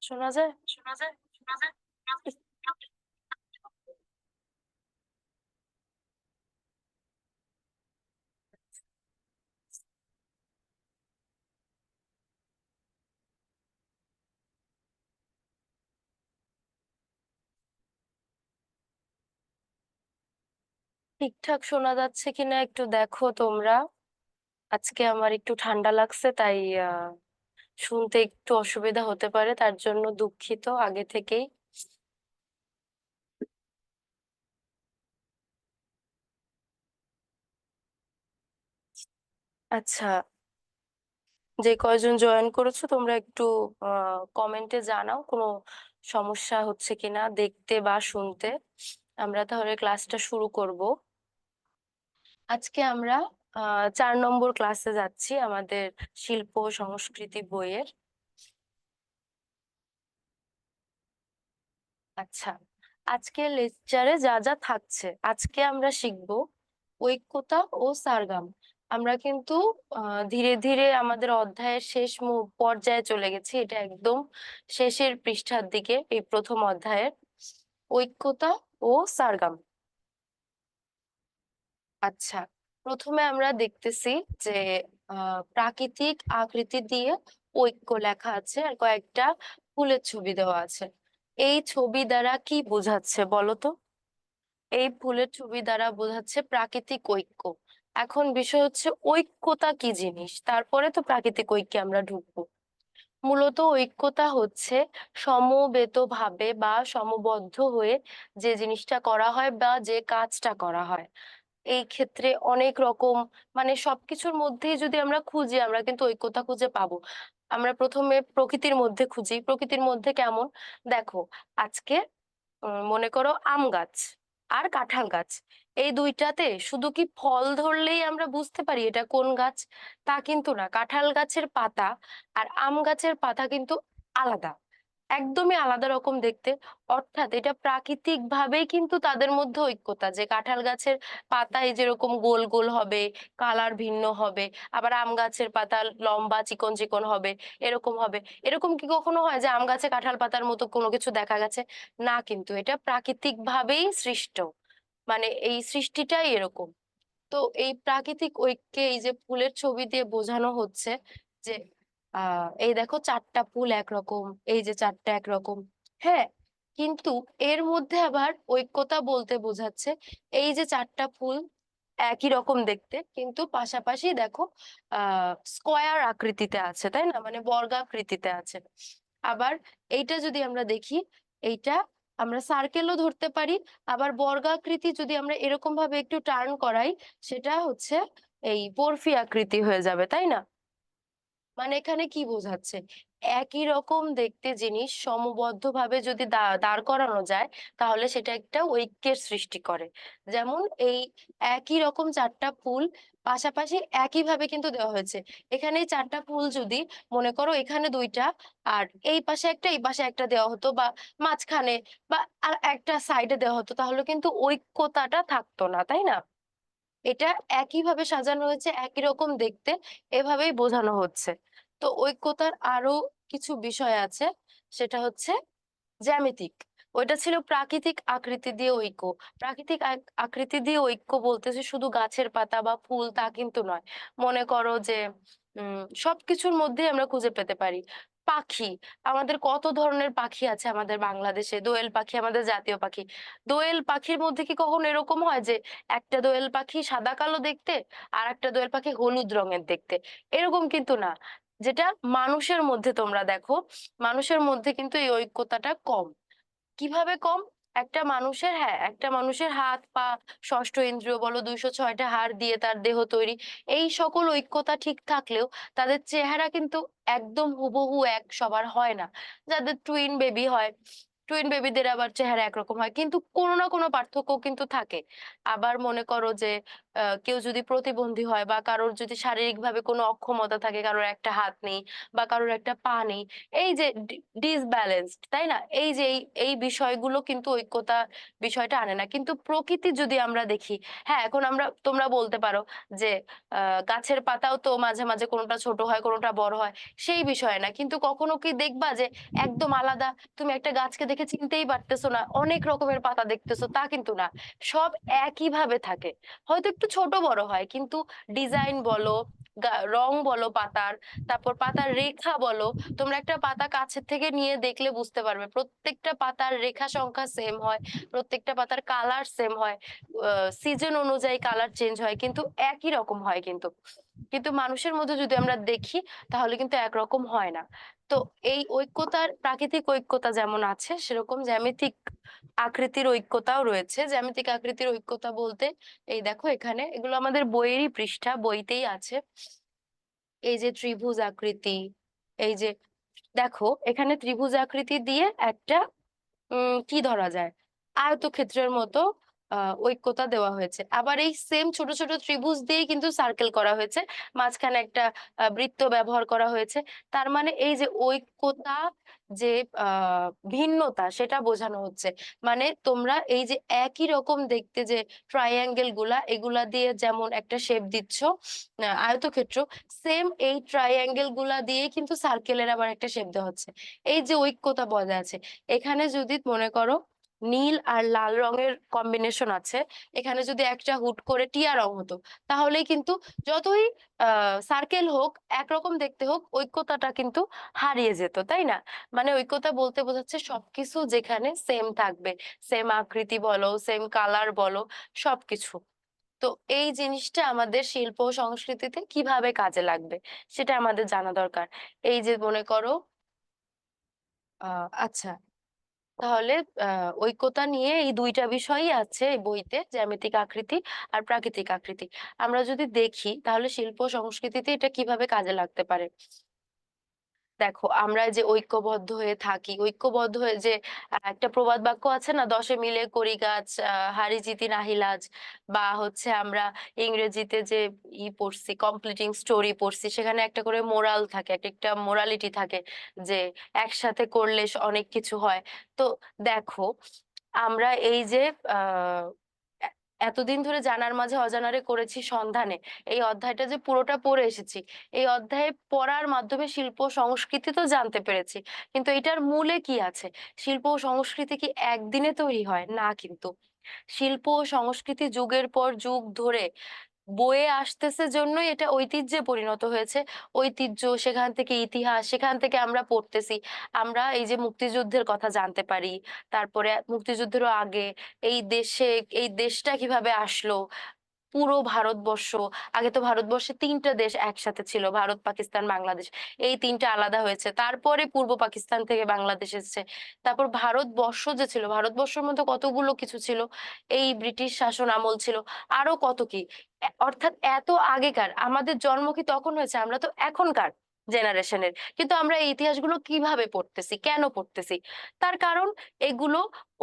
শোনা যায়? ঠিকঠাক শোনা যাচ্ছে কিনা একটু দেখো তোমরা। আজকে আমার একটু ঠান্ডা লাগছে, তাই শুনতে একটু অসুবিধা হতে পারে, তার জন্য দুঃখিত আগে থেকেই। আচ্ছা, যে কয়জন জয়েন করেছো তোমরা একটু কমেন্টে জানাও কোনো সমস্যা হচ্ছে কিনা দেখতে বা শুনতে। আমরা তাহলে ক্লাসটা শুরু করব। আজকে আমরা 4 নম্বর ক্লাসে যাচ্ছি আমাদের শিল্প ও সংস্কৃতি বইয়ের। আচ্ছা, আজকের লেকচারে যা যা থাকছে, আজকে আমরা শিখব ঐক্যতা ও সারগাম। আমরা কিন্তু ধীরে ধীরে আমাদের অধ্যায়ের শেষ পর্যায়ে চলে গেছি, এটা একদম শেষের পৃষ্ঠার দিকে এই প্রথম অধ্যায়ের ঐক্যতা ও সারগাম। আচ্ছা, প্রথমে আমরা দেখতেছি যে প্রাকৃতিক আকৃতি দিয়ে ঐক্য লেখা আছে আর কয়েকটা ফুলের ছবি দেওয়া আছে। এই ছবি দ্বারা কি বোঝাচ্ছে বলো তো? এই ফুলের ছবি দ্বারা বোঝাচ্ছে প্রাকৃতিক ঐক্য। এখন বিষয় হচ্ছে ঐক্যতা কি জিনিস, তারপরে তো প্রাকৃতিক ঐক্যে আমরা ঢুকবো। মূলত ঐক্যতা হচ্ছে সমবেতভাবে বা সমবদ্ধ হয়ে যে জিনিসটা করা হয় বা যে কাজটা করা হয়। এই ক্ষেত্রে অনেক রকম, মানে সবকিছুর মধ্যেই যদি আমরা খুঁজি আমরা কিন্তু ঐক্যতা খুঁজে পাবো। আমরা প্রথমে প্রকৃতির মধ্যে খুঁজি, প্রকৃতির মধ্যে কেমন দেখো। আজকে মনে করো আম গাছ আর কাঁঠাল গাছ, এই দুইটাতে শুধু কি ফল ধরলেই আমরা বুঝতে পারি এটা কোন গাছ? তা কিন্তু না। কাঁঠাল গাছের পাতা আর আম গাছের পাতা কিন্তু আলাদা, একদমই আলাদা রকম দেখতে। অর্থাৎ এটা প্রাকৃতিক ভাবেই কিন্তু তাদের মধ্যে ঐক্যতা, যে কাঁঠাল গাছের পাতায় যেরকম গোল গোল হবে, কালার ভিন্ন হবে, আবার আম গাছের পাতা লম্বা চিকন চিকন হবে, এরকম হবে। এরকম কি কখনো হয় যে আম গাছে কাঁঠাল পাতার মতো কোনো কিছু দেখা গেছে? না, কিন্তু এটা প্রাকৃতিক ভাবেই সৃষ্ট, মানে এই সৃষ্টিটাই এরকম। তো এই প্রাকৃতিক ঐক্যে এই যে ফুলের ছবি দিয়ে বোঝানো হচ্ছে যে এই দেখো চারটা ফুল একরকম, এই যে চারটা একরকম, হ্যাঁ, কিন্তু এর মধ্যে আবার ঐক্যতা বলতে বোঝাচ্ছে এই যে চারটা ফুল একই রকম দেখতে, কিন্তু পাশাপাশি দেখো স্কোয়ার আকৃতিতে আছে, তাই না, মানে বর্গাকৃতিতে আছে। আবার এইটা যদি আমরা দেখি, এইটা আমরা সার্কেলও ধরতে পারি, আবার বর্গাকৃতি যদি আমরা এরকম ভাবে একটু টার্ন করাই সেটা হচ্ছে এই বরফি আকৃতি হয়ে যাবে, তাই না? মানে এখানে কি বোঝাচ্ছে, একই রকম দেখতে জিনিস সমবদ্ধভাবে যদি দাঁড় করানো যায় তাহলে সেটা একটা ঐক্যের সৃষ্টি করে। যেমন এই একই রকম চারটা ফুল পাশাপাশি একই ভাবে কিন্তু দেওয়া হয়েছে। এখানে এই চারটা ফুল যদি মনে করো এখানে দুইটা আর এই পাশে একটা এই পাশে একটা দেওয়া হতো, বা মাঝখানে বা আর একটা সাইডে দেওয়া হতো, তাহলে কিন্তু ঐক্যতাটা থাকতো না, তাই না? এটা একইভাবে সাজানো হয়েছে, একই রকম দেখতে, এভাবেই বোঝানো হচ্ছে। তো ঐক্যতার আরো কিছু বিষয় আছে, সেটা হচ্ছে জ্যামিতিক। ওইটা ছিল প্রাকৃতিক আকৃতি দিয়ে ঐক্য। প্রাকৃতিক আকৃতি দিয়ে ঐক্য বলতেছে শুধু গাছের পাতা বা ফুল তা কিন্তু নয়। মনে করো যে সবকিছুর মধ্যে আমরা খুঁজে পেতে পারি। পাখি, আমাদের কত ধরনের পাখি আছে আমাদের বাংলাদেশে। দোয়েল পাখি আমাদের জাতীয় পাখি। দোয়েল পাখির মধ্যে কি কখনো এরকম হয় যে একটা দোয়েল পাখি সাদা কালো দেখতে আর একটা দোয়েল পাখি হলুদ রঙের দেখতে? এরকম কিন্তু না। যেটা মানুষের মধ্যে তোমরা দেখো, মানুষের মধ্যে কিন্তু এই ঐক্যতাটা কম। কিভাবে কম? একটা মানুষের হাত পা, ষষ্ঠ ইন্দ্রিয় বলো, 206টা হাড় দিয়ে তার দেহ তৈরি, এই সকল ঐক্যতা ঠিক থাকলেও তাদের চেহারা কিন্তু একদম হুবহু এক সবার হয় না। যাদের টুইন বেবি হয়, টুইন বেবিদের আবার চেহারা একরকম হয়, কিন্তু কোনো না কোনো পার্থক্য কিন্তু থাকে। আবার মনে করো যে কেউ যদি প্রতিবন্ধী হয় বা কারোর যদি শারীরিকভাবে কোনো অক্ষমতা থাকে, কারোর একটা হাত নেই বা কারোর একটা পা নেই, এই যে ডিসব্যালেন্সড, তাই না? এই যে এই বিষয়গুলো কিন্তু ঐক্যতা বিষয়টা আনে না। কিন্তু প্রকৃতি যদি আমরা দেখি, হ্যাঁ, এখন তোমরা বলতে পারো যে গাছের পাতাও তো মাঝে মাঝে কোনোটা ছোট হয়, কোনোটা বড় হয়, সেই বিষয় না। কিন্তু কখনো কি দেখবা যে একদম আলাদা, তুমি একটা গাছকে দেখে চিনতেই পারতেছো না, অনেক রকমের পাতা দেখতেছো, তা কিন্তু না। সব একই ভাবে থাকে, হয়তো একটু ছোট বড় হয়, কিন্তু ডিজাইন বলো, রং বলো পাতার, তারপর পাতার রেখা বলো, তোমরা একটা পাতা কাছের থেকে নিয়ে দেখলে বুঝতে পারবে প্রত্যেকটা পাতার রেখা সংখ্যা সেম হয়, প্রত্যেকটা পাতার কালার সেম হয়, সিজন অনুযায়ী কালার চেঞ্জ হয়, কিন্তু একই রকম হয়। কিন্তু কিন্তু মানুষের মধ্যে যদি আমরা দেখি, তাহলে কিন্তু একরকম হয় না। তো এই ঐক্যতার, প্রাকৃতিক ঐক্যতা যেমন আছে, সেরকম জ্যামিতিক আকৃতির ঐক্যতাও রয়েছে। জ্যামিতিক আকৃতির ঐক্যতা বলতে, এই দেখো এখানে এগুলো আমাদের বইয়েরই পৃষ্ঠা, বইতেই আছে। এই যে ত্রিভুজ আকৃতি, এই যে দেখো এখানে ত্রিভুজ আকৃতি দিয়ে একটা কি ধরা যায়, আয়তক্ষেত্রের মতো ঐক্যতা দেওয়া হয়েছে। আবার এই সেম ছোট ছোট ত্রিভুজ দিয়ে কিন্তু সার্কেল করা হয়েছে, মাঝখানে একটা বৃত্ত ব্যবহার করা হয়েছে। তার মানে এই যে ঐক্যতা, যে ভিন্নতা, সেটা বোঝানো হচ্ছে। মানে তোমরা এই যে একই রকম দেখতে যে ট্রায়াঙ্গেল গুলা, এগুলা দিয়ে যেমন একটা শেপ দিচ্ছ, আয়তক্ষেত্র, সেম এই ট্রায়াঙ্গেল গুলা দিয়ে কিন্তু সার্কেলের আবার একটা শেপ দেওয়া হচ্ছে। এই যে ঐক্যতা বজায় আছে। এখানে যদি মনে করো নীল আর লাল রঙের কম্বিনেশন আছে, এখানে যদি একটা হুট করে টিয়া রং হতো, তাহলেই কিন্তু যতই সার্কেল হোক, একরকম দেখতে হোক, ঐক্যতাটা কিন্তু হারিয়ে যেত, তাই না? মানে ঐক্যতা বলতে বোঝাচ্ছে সবকিছু যেখানে সেম থাকবে, সেম আকৃতি বলো, সেম কালার বলো, সবকিছু। তো এই জিনিসটা আমাদের শিল্প ও সংস্কৃতিতে কিভাবে কাজে লাগবে, সেটা আমাদের জানা দরকার। এই যে মনে করো আচ্ছা, তাহলে ঐক্যতা নিয়ে এই দুইটা বিষয়ই আছে এই বইতে, জ্যামিতিক আকৃতি আর প্রাকৃতিক আকৃতি। আমরা যদি দেখি তাহলে শিল্প সংস্কৃতিতে এটা কিভাবে কাজে লাগতে পারে। দেখো আমরা যে ঐক্যবদ্ধ হয়ে থাকি, ঐক্যবদ্ধ হয়ে যে একটা প্রবাদ বাক্য আছে না, দশে মিলে করি গাছ, হারি জিতি নাহি লাজ, বা হচ্ছে আমরা ইংরেজিতে যে পড়ছি, কমপ্লিটিং স্টোরি পড়ছি, সেখানে একটা করে মোরাল থাকে, একটা মোরালিটি থাকে, যে একসাথে করলে অনেক কিছু হয়। তো দেখো আমরা এই যে আহ এ- এতদিন ধরে জানার মাঝে অজানারে করেছি সন্ধানে, এই অধ্যায়টা যে পুরোটা পড়ে এসেছি, এই অধ্যায়ে পড়ার মাধ্যমে শিল্প সংস্কৃতি তো জানতে পেরেছি, কিন্তু এটার মূলে কি আছে? শিল্প ও সংস্কৃতি কি একদিনে তৈরি হয় না, কিন্তু শিল্প ও সংস্কৃতি যুগের পর যুগ ধরে বয়ে আসতেছে, জন্যই এটা ঐতিহ্যে পরিণত হয়েছে। ঐতিহ্য, সেখান থেকে ইতিহাস, সেখান থেকে আমরা পড়তেছি। আমরা এই যে মুক্তিযুদ্ধের কথা জানতে পারি, তারপরে মুক্তিযুদ্ধেরও আগে এই দেশে, এই দেশটা কিভাবে আসলো, পুরো ভারতবর্ষ, আগে তো ভারতবর্ষে তিনটা দেশ একসাথে ছিল, ভারত, পাকিস্তান, বাংলাদেশ, এই তিনটা আলাদা হয়েছে, তারপরে পূর্ব পাকিস্তান থেকে বাংলাদেশ এসেছে। তারপর ভারতবর্ষ যে ছিল, ভারতবর্ষের মধ্যে কতগুলো কিছু ছিল, এই ব্রিটিশ শাসন আমল ছিল, আরো কত কি। অর্থাৎ এত আগেকার, আমাদের জন্ম কি তখন হয়েছে? আমরা তো এখনকার জেনারেশনের, কিন্তু আমরা এই ইতিহাসগুলো কিভাবে পড়তেছি, কেন পড়তেছি? তার কারণ এগুলো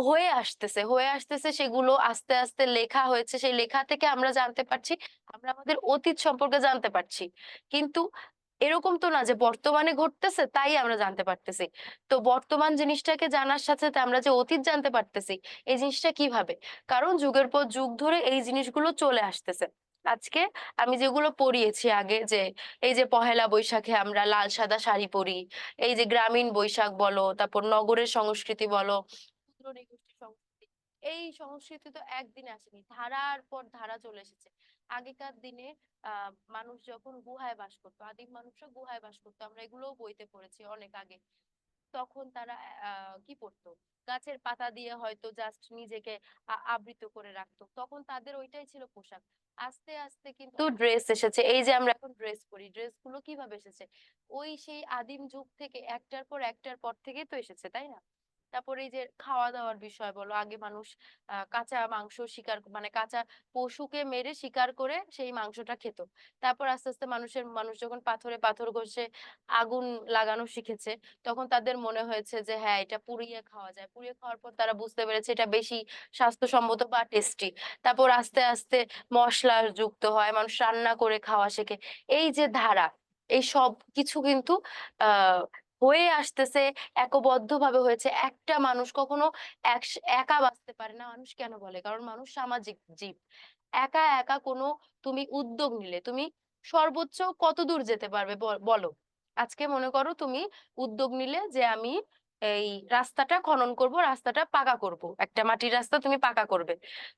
হয়ে আসতেছে, সেগুলো আস্তে আস্তে লেখা হয়েছে, সেই লেখা থেকে আমরা জানতে পারছি, আমরা আমাদের অতীত সম্পর্কে জানতে পারছি। কিন্তু এরকম তো না যে বর্তমানে ঘটতেছে তাই আমরা জানতে পারতেছি। তো বর্তমান জিনিসটাকে জানার সাথে সাথে আমরা যে অতীত জানতে পারতেছি, এই জিনিসটা কিভাবে? কারণ যুগের পর যুগ ধরে এই জিনিসগুলো চলে আসতেছে। আজকে আমি যেগুলো পড়িয়েছি আগে, যে এই যে পহেলা বৈশাখে আমরা লাল সাদা শাড়ি পরি, এই যে গ্রামীণ বৈশাখ বলো, তারপর নগরের সংস্কৃতি বলো, ক্ষুদ্র নৃগোষ্ঠীর সংস্কৃতি, এই সংস্কৃতি তো একদিনে আসেনি, ধারার পর ধারা চলে এসেছে। আগেকার দিনে মানুষ যখন গুহায় বাস করতো, আদিম মানুষরা গুহায় বাস করতো, আমরা এগুলোও বইতে পড়েছি অনেক আগে। তখন তারা কি করতো, গাছের পাতা দিয়ে হয়তো জাস্ট নিজেকে আবৃত করে রাখতো, তখন তাদের ওইটাই ছিল পোশাক। আস্তে আস্তে কিন্তু ড্রেস এসেছে, এই যে আমরা এখন ড্রেস পরি, ড্রেস গুলো কিভাবে এসেছে? ওই সেই আদিম যুগ থেকে, একটার পর একটার পর থেকেই তো এসেছে, তাই না? তারপরে এই যে খাওয়া দাওয়ার বিষয় বলো, আগে মানুষ কাঁচা মাংস শিকার মানে কাঁচা পশুকে মেরে শিকার করে সেই মাংসটা খেত। তারপর আস্তে আস্তে মানুষ যখন পাথরে পাথর ঘষে আগুন লাগানো শিখেছে, তখন তাদের মনে হয়েছে যে হ্যাঁ এটা পুড়িয়ে খাওয়া যায়। পুড়িয়ে খাওয়ার পর তারা বুঝতে পেরেছে এটা বেশি স্বাস্থ্যসম্মত বা টেস্টি। তারপর আস্তে আস্তে মশলা যুক্ত হয়, মানুষ রান্না করে খাওয়া শেখে। এই যে ধারা, এই সব কিছু কিন্তু আহ হয়ে আসতেছে, একবদ্ধ ভাবে হয়েছে। একটা মানুষ কখনো একা বাঁচতে পারে না। মানুষ কেন বলে? কারণ মানুষ সামাজিক জীব। একা একা কোনো তুমি উদ্যোগ নিলে তুমি সর্বোচ্চ কত দূর যেতে পারবে বলো? আজকে মনে করো তুমি উদ্যোগ নিলে যে আমি এই রাস্তাটা খনন করব, রাস্তাটা পাকা করব, একটা মাটির রাস্তা তুমি পাকা করবে।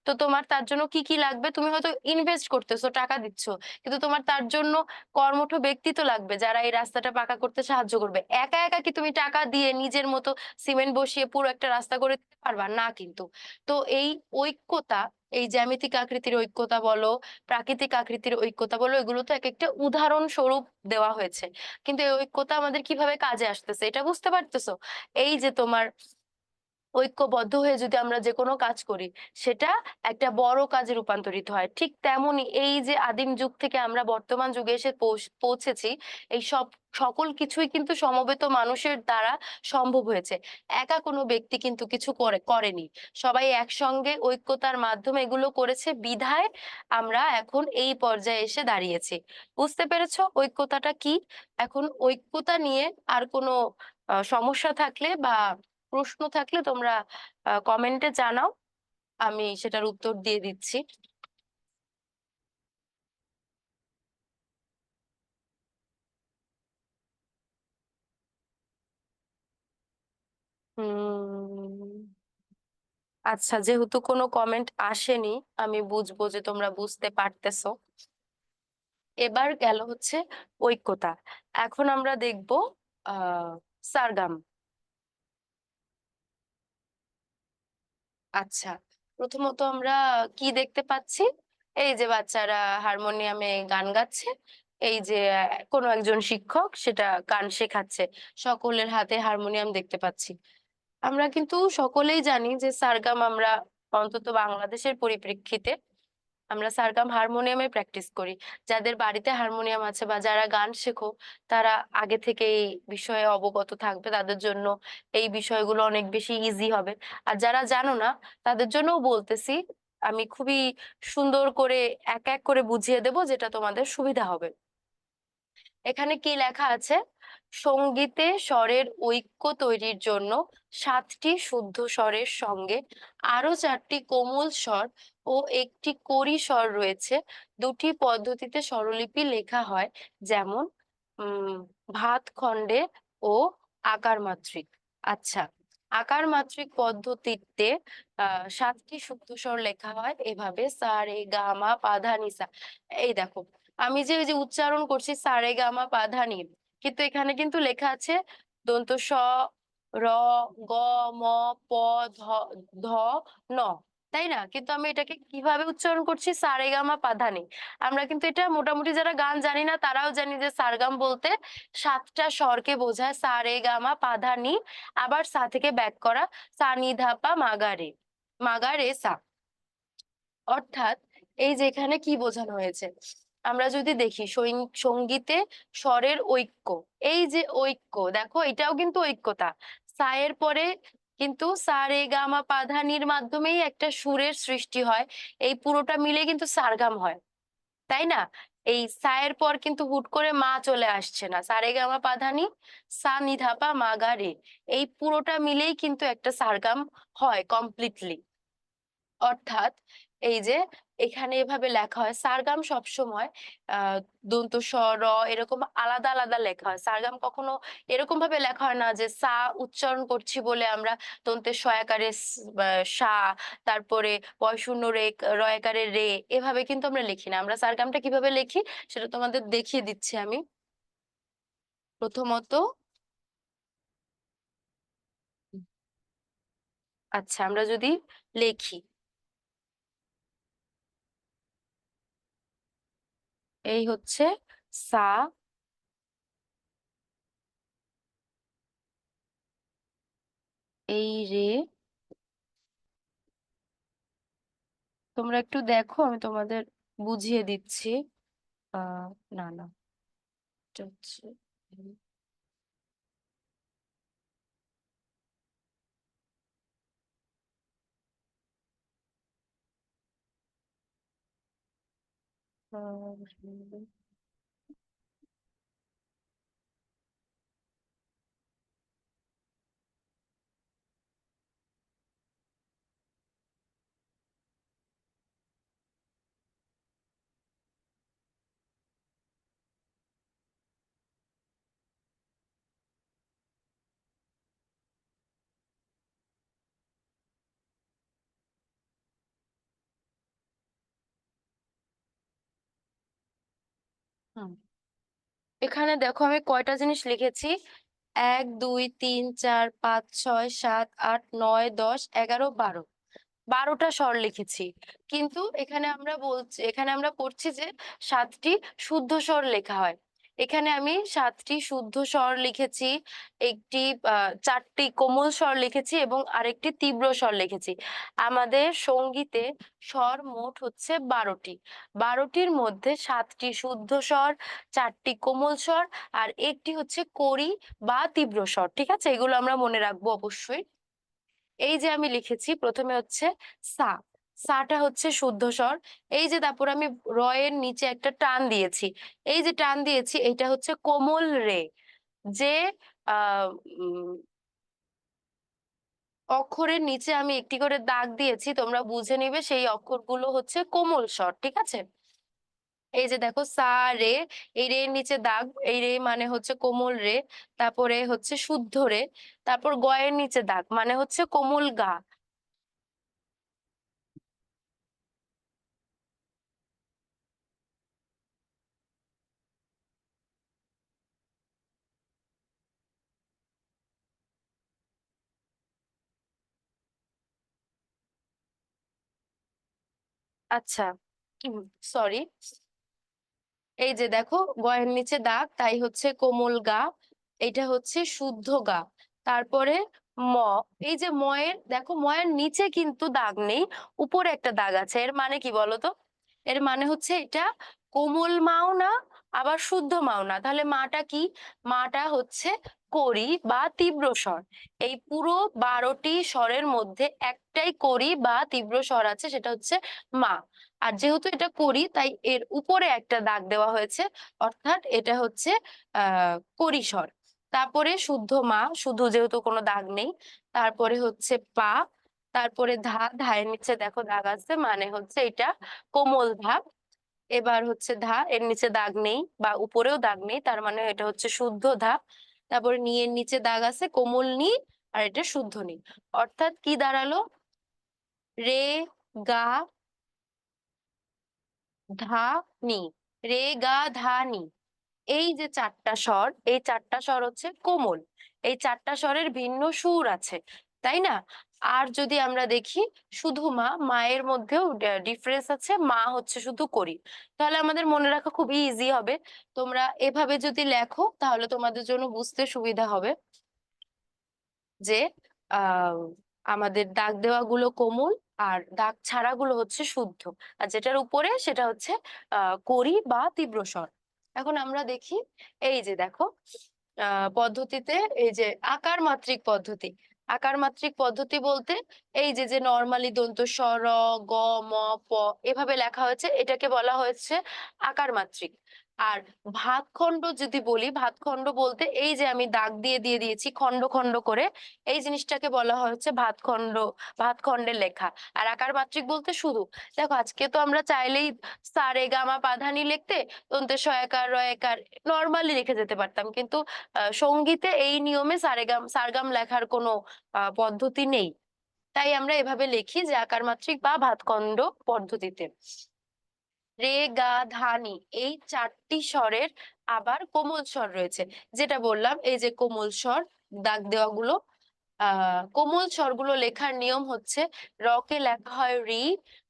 তো তোমার তার জন্য কি কি লাগবে? তুমি হয়তো ইনভেস্ট করতেছো, টাকা দিচ্ছ, কিন্তু তোমার তার জন্য কর্মঠ ব্যক্তি তো লাগবে যারা এই রাস্তাটা পাকা করতে সাহায্য করবে। একা একা কি তুমি টাকা দিয়ে নিজের মতো সিমেন্ট বসিয়ে পুরো একটা রাস্তা করে দিতে পারবা না কিন্তু। তো এই ঐক্যতা, এই জ্যামিতিক আকৃতির ঐক্যতা বলো, প্রাকৃতিক আকৃতির ঐক্যতা বলো, এগুলো তো এক একটা উদাহরণ স্বরূপ দেওয়া হয়েছে। কিন্তু এই ঐক্যতা আমাদের কিভাবে কাজে আসতেছে এটা বুঝতে পারতেছো? এই যে তোমার ঐক্যবদ্ধ হয়ে যদি আমরা যে কোনো কাজ করি, সেটা একটা বড় কাজে রূপান্তরিত হয়। ঠিক তেমনি এই যে আদিম যুগ থেকে আমরা বর্তমান যুগে এসে পৌঁছেছি, এই সব সকল কিছুই কিন্তু সমবেত মানুষের দ্বারা সম্ভব হয়েছে। একা কোনো ব্যক্তি কিন্তু কিছু করেনি। সবাই একসঙ্গে ঐক্যতার মাধ্যমে এগুলো করেছে বিধায় আমরা এখন এই পর্যায়ে এসে দাঁড়িয়েছি। বুঝতে পেরেছো ঐক্যতাটা কি? এখন ঐক্যতা নিয়ে আর কোনো সমস্যা থাকলে বা প্রশ্ন থাকলে তোমরা কমেন্টে জানাও, আমি সেটার উত্তর দিয়ে দিচ্ছি। আচ্ছা, যেহেতু কোনো কমেন্ট আসেনি, আমি বুঝবো যে তোমরা বুঝতে পারতেছো। এবার গেল হচ্ছে ঐক্যতা। এখন আমরা দেখব সারগাম। আচ্ছা, প্রথমত আমরা কি দেখতে পাচ্ছি? এই যে বাচ্চারা হারমোনিয়ামে গান গাচ্ছে, এই যে কোনো একজন শিক্ষক সেটা গান শেখাচ্ছে, সকলের হাতে হারমোনিয়াম দেখতে পাচ্ছি। আমরা কিন্তু সকলেই জানি যে সারগাম আমরা অন্তত বাংলাদেশের পরিপ্রেক্ষিতে আমরা সারগাম হারমোনিয়ামে প্র্যাকটিস করি। যাদের বাড়িতে হারমোনিয়াম আছে বা যারা গান শেখো, তারা আগে থেকে এই বিষয়ে অবগত থাকবে, তাদের জন্য এই বিষয়গুলো অনেক বেশি ইজি হবে। আর যারা জানো না, তাদের জন্যও বলতেছি, আমি খুবই সুন্দর করে এক এক করে বুঝিয়ে দেব, যেটা তোমাদের সুবিধা হবে। এখানে কি লেখা আছে? সঙ্গীতে স্বরের ঐক্য তৈরির জন্য 7টি শুদ্ধ স্বরের সঙ্গে আরো 4টি কোমল স্বর ও একটি কড়ি স্বর রয়েছে। দুটি পদ্ধতিতে স্বরলিপি লেখা হয়, যেমন উম ভাত খণ্ডে ও আকার মাত্রিক। আচ্ছা, আকার মাত্রিক পদ্ধতিতে 7টি শুদ্ধ স্বর লেখা হয় এভাবে: সা রে গা মা পা ধা নি সা। এই দেখো, আমি যে ওই যে উচ্চারণ করছি সা রে গা মা পা ধা নি, কিন্তু এখানে কিন্তু লেখা আছে দন্ত স, র, গ, ম, প, ধ, ধ, ন, তাই না? কিন্তু আমি এটাকে কিভাবে উচ্চারণ করছি? সা রে গা মা পা ধা নি। আমরা কিন্তু এটা মোটামুটি যারা গান জানি না তারাও জানি যে সারগাম বলতে 7টা স্বরকে বোঝায়, সা রে গা মা পা ধা নি। আবার সা থেকে ব্যাক করা, সা নি ধা পা মা গা রে, মা গা রে সা। অর্থাৎ এই যে এখানে কি বোঝানো হয়েছে, আমরা যদি দেখি সঙ্গীতে স্বরের ঐক্য, এই যে ঐক্য দেখো, এটাও কিন্তু ঐক্যতা। সা এর পরে কিন্তু সা রে গা মা পা ধা নির মাধ্যমেই একটা সুরের সৃষ্টি হয়, এই পুরোটা মিলে কিন্তু সারগাম হয়, তাই না? এই সা এর পর কিন্তু হুট করে মা চলে আসছে না, সা রে গা মা পা ধা নি, সা নি ধা পা মা গা রে, এই পুরোটা মিলেই কিন্তু একটা সারগাম হয় কমপ্লিটলি। অর্থাৎ এই যে এখানে এভাবে লেখা হয়, সারগাম সব সময় দন্ত স, র এরকম আলাদা আলাদা লেখা হয়। সারগাম কখনো এরকম ভাবে লেখা হয় না যে সা উচ্চারণ করছি বলে আমরা দন্তের স আকারে সা, তারপরে বয় শূন্য রে, র আকারে রে, এভাবে কিন্তু আমরা লিখি না। আমরা সারগামটা কিভাবে লিখি সেটা তোমাদের দেখিয়ে দিচ্ছি আমি। প্রথমত, আচ্ছা আমরা যদি লিখি, এই হচ্ছে সা, এই রে, তোমরা একটু দেখো, আমি তোমাদের বুঝিয়ে দিচ্ছি। আহ না না, এটা হচ্ছে হুম। এখানে দেখো আমি কয়টা জিনিস লিখেছি। 1 2 3 4 5 6 7 8 9 10 11 12, 12টা স্বর লিখেছি। কিন্তু এখানে আমরা পড়ছি যে 7টি শুদ্ধ স্বর লেখা হয়। এখানে আমি 7টি শুদ্ধ স্বর লিখেছি, একটি 4টি কোমল স্বর লিখেছি এবং আরেকটি তীব্র স্বর লিখেছি। আমাদের সঙ্গীতে স্বর মোট হচ্ছে 12টি। 12টির মধ্যে 7টি শুদ্ধ স্বর, 4টি কোমল স্বর, আর একটি হচ্ছে কড়ি বা তীব্র স্বর। ঠিক আছে, এগুলো আমরা মনে রাখবো অবশ্যই। এই যে আমি লিখেছি প্রথমে হচ্ছে সা, সাটা হচ্ছে শুদ্ধ স্বর। এই যে তারপর আমি র এর নিচে একটা টান দিয়েছি, এই যে টান দিয়েছি এটা হচ্ছে কোমল রে। যে আহ উম, অক্ষরের নিচে আমি একটি করে দাগ দিয়েছি, তোমরা বুঝে নিবে সেই অক্ষরগুলো হচ্ছে কোমল স্বর। ঠিক আছে, এই যে দেখো সা রে, এই রে এর নিচে দাগ, এই রে মানে হচ্ছে কোমল রে, তারপরে হচ্ছে শুদ্ধ রে, তারপর গ এর নিচে দাগ মানে হচ্ছে কোমল গা। আচ্ছা, সরি, এই যে দেখো গয়ের নিচে দাগ, তাই হচ্ছে কোমল গা, এটা হচ্ছে শুদ্ধ গা। তারপরে ম, এই যে ময়ের দেখো ময়ের নিচে কিন্তু দাগ নেই, উপরে একটা দাগ আছে, এর মানে কি বলতো? এর মানে হচ্ছে এটা কোমল মাও না, আবার শুদ্ধ মাও না, তাহলে মাটা কি? মাটা হচ্ছে করি বা তীব্র স্বর। এই পুরো 12টি স্বরের মধ্যে একটাই করি বা তীব্র স্বর আছে, সেটা হচ্ছে মা। আর যেহেতু এটা করি তাই এর উপরে একটা দাগ দেওয়া হয়েছে, অর্থাৎ এটা হচ্ছে করিস্বর। তারপরে শুদ্ধ মা, শুধু যেহেতু কোনো দাগ নেই। তারপরে হচ্ছে পা, তারপরে ধা, ধায়ের নিচে দেখো দাগ আছে মানে হচ্ছে এটা কোমল ধা। এবার হচ্ছে ধা, এর নিচে দাগ নেই বা উপরেও দাগ নেই, তার মানে এটা হচ্ছে শুদ্ধ ধা। তারপরে নি এর নিচে দাগ আছে কোমল নি, আর এটা শুদ্ধ নি। অর্থাৎ কি দাঁড়ালো? রে, গা, ধা, নি, রে গা ধা নি। এই যে 4টা স্বর, এই 4টা স্বর হচ্ছে কোমল। এই 4টা স্বরের ভিন্ন সুর আছে, তাই না? আর যদি আমরা দেখি শুধু মা, মায়ের মধ্যেও ডিফারেন্স আছে, মা হচ্ছে শুধু করি। তাহলে আমাদের মনে রাখা খুবই ইজি হবে। তোমরা এভাবে যদি লেখো তাহলে তোমাদের জন্য বুঝতে সুবিধা হবে যে আহ আমাদের দাগ দেওয়া গুলো কোমল, আর দাগ ছাড়া গুলো হচ্ছে শুদ্ধ, আর যেটার উপরে সেটা হচ্ছে করি বা তীব্র স্বর। এখন আমরা দেখি, এই যে দেখো পদ্ধতিতে, এই যে আকার মাত্রিক পদ্ধতি। আকার মাত্রিক পদ্ধতি বলতে এই যে যে নর্মালি দন্ত স, র, গ, ম, প এভাবে লেখা হয়েছে, এটাকে বলা হয়েছে আকার মাত্রিক। আর ভাতখণ্ড যদি বলি, ভাতখণ্ড বলতে এই যে আমি দাগ দিয়ে দিয়ে দিয়েছি খণ্ড খণ্ড করে, এই জিনিসটাকে বলা হচ্ছে ভাতখণ্ড, ভাতখণ্ডের লেখা। আর আকার মাত্রিক বলতে শুধু, দেখো আজকে তো আমরা চাইলেই সা রে গা মা পা ধা নি লিখতে দন্তে স একার র একার নর্মালি লিখে যেতে পারতাম, কিন্তু সঙ্গীতে এই নিয়মে সারেগাম সারগাম লেখার কোনো পদ্ধতি নেই। তাই আমরা এভাবে লিখি যে আকার মাত্রিক বা ভাতখণ্ড পদ্ধতিতে। রে, গা, ধা, নি, এই 4টি স্বরের আবার কোমল স্বর রয়েছে। যেটা বললাম এই যে কোমল স্বর, দাগ দেওয়া গুলো, কোমল স্বরগুলো লেখার নিয়ম হচ্ছে র কে লেখা হয় রি,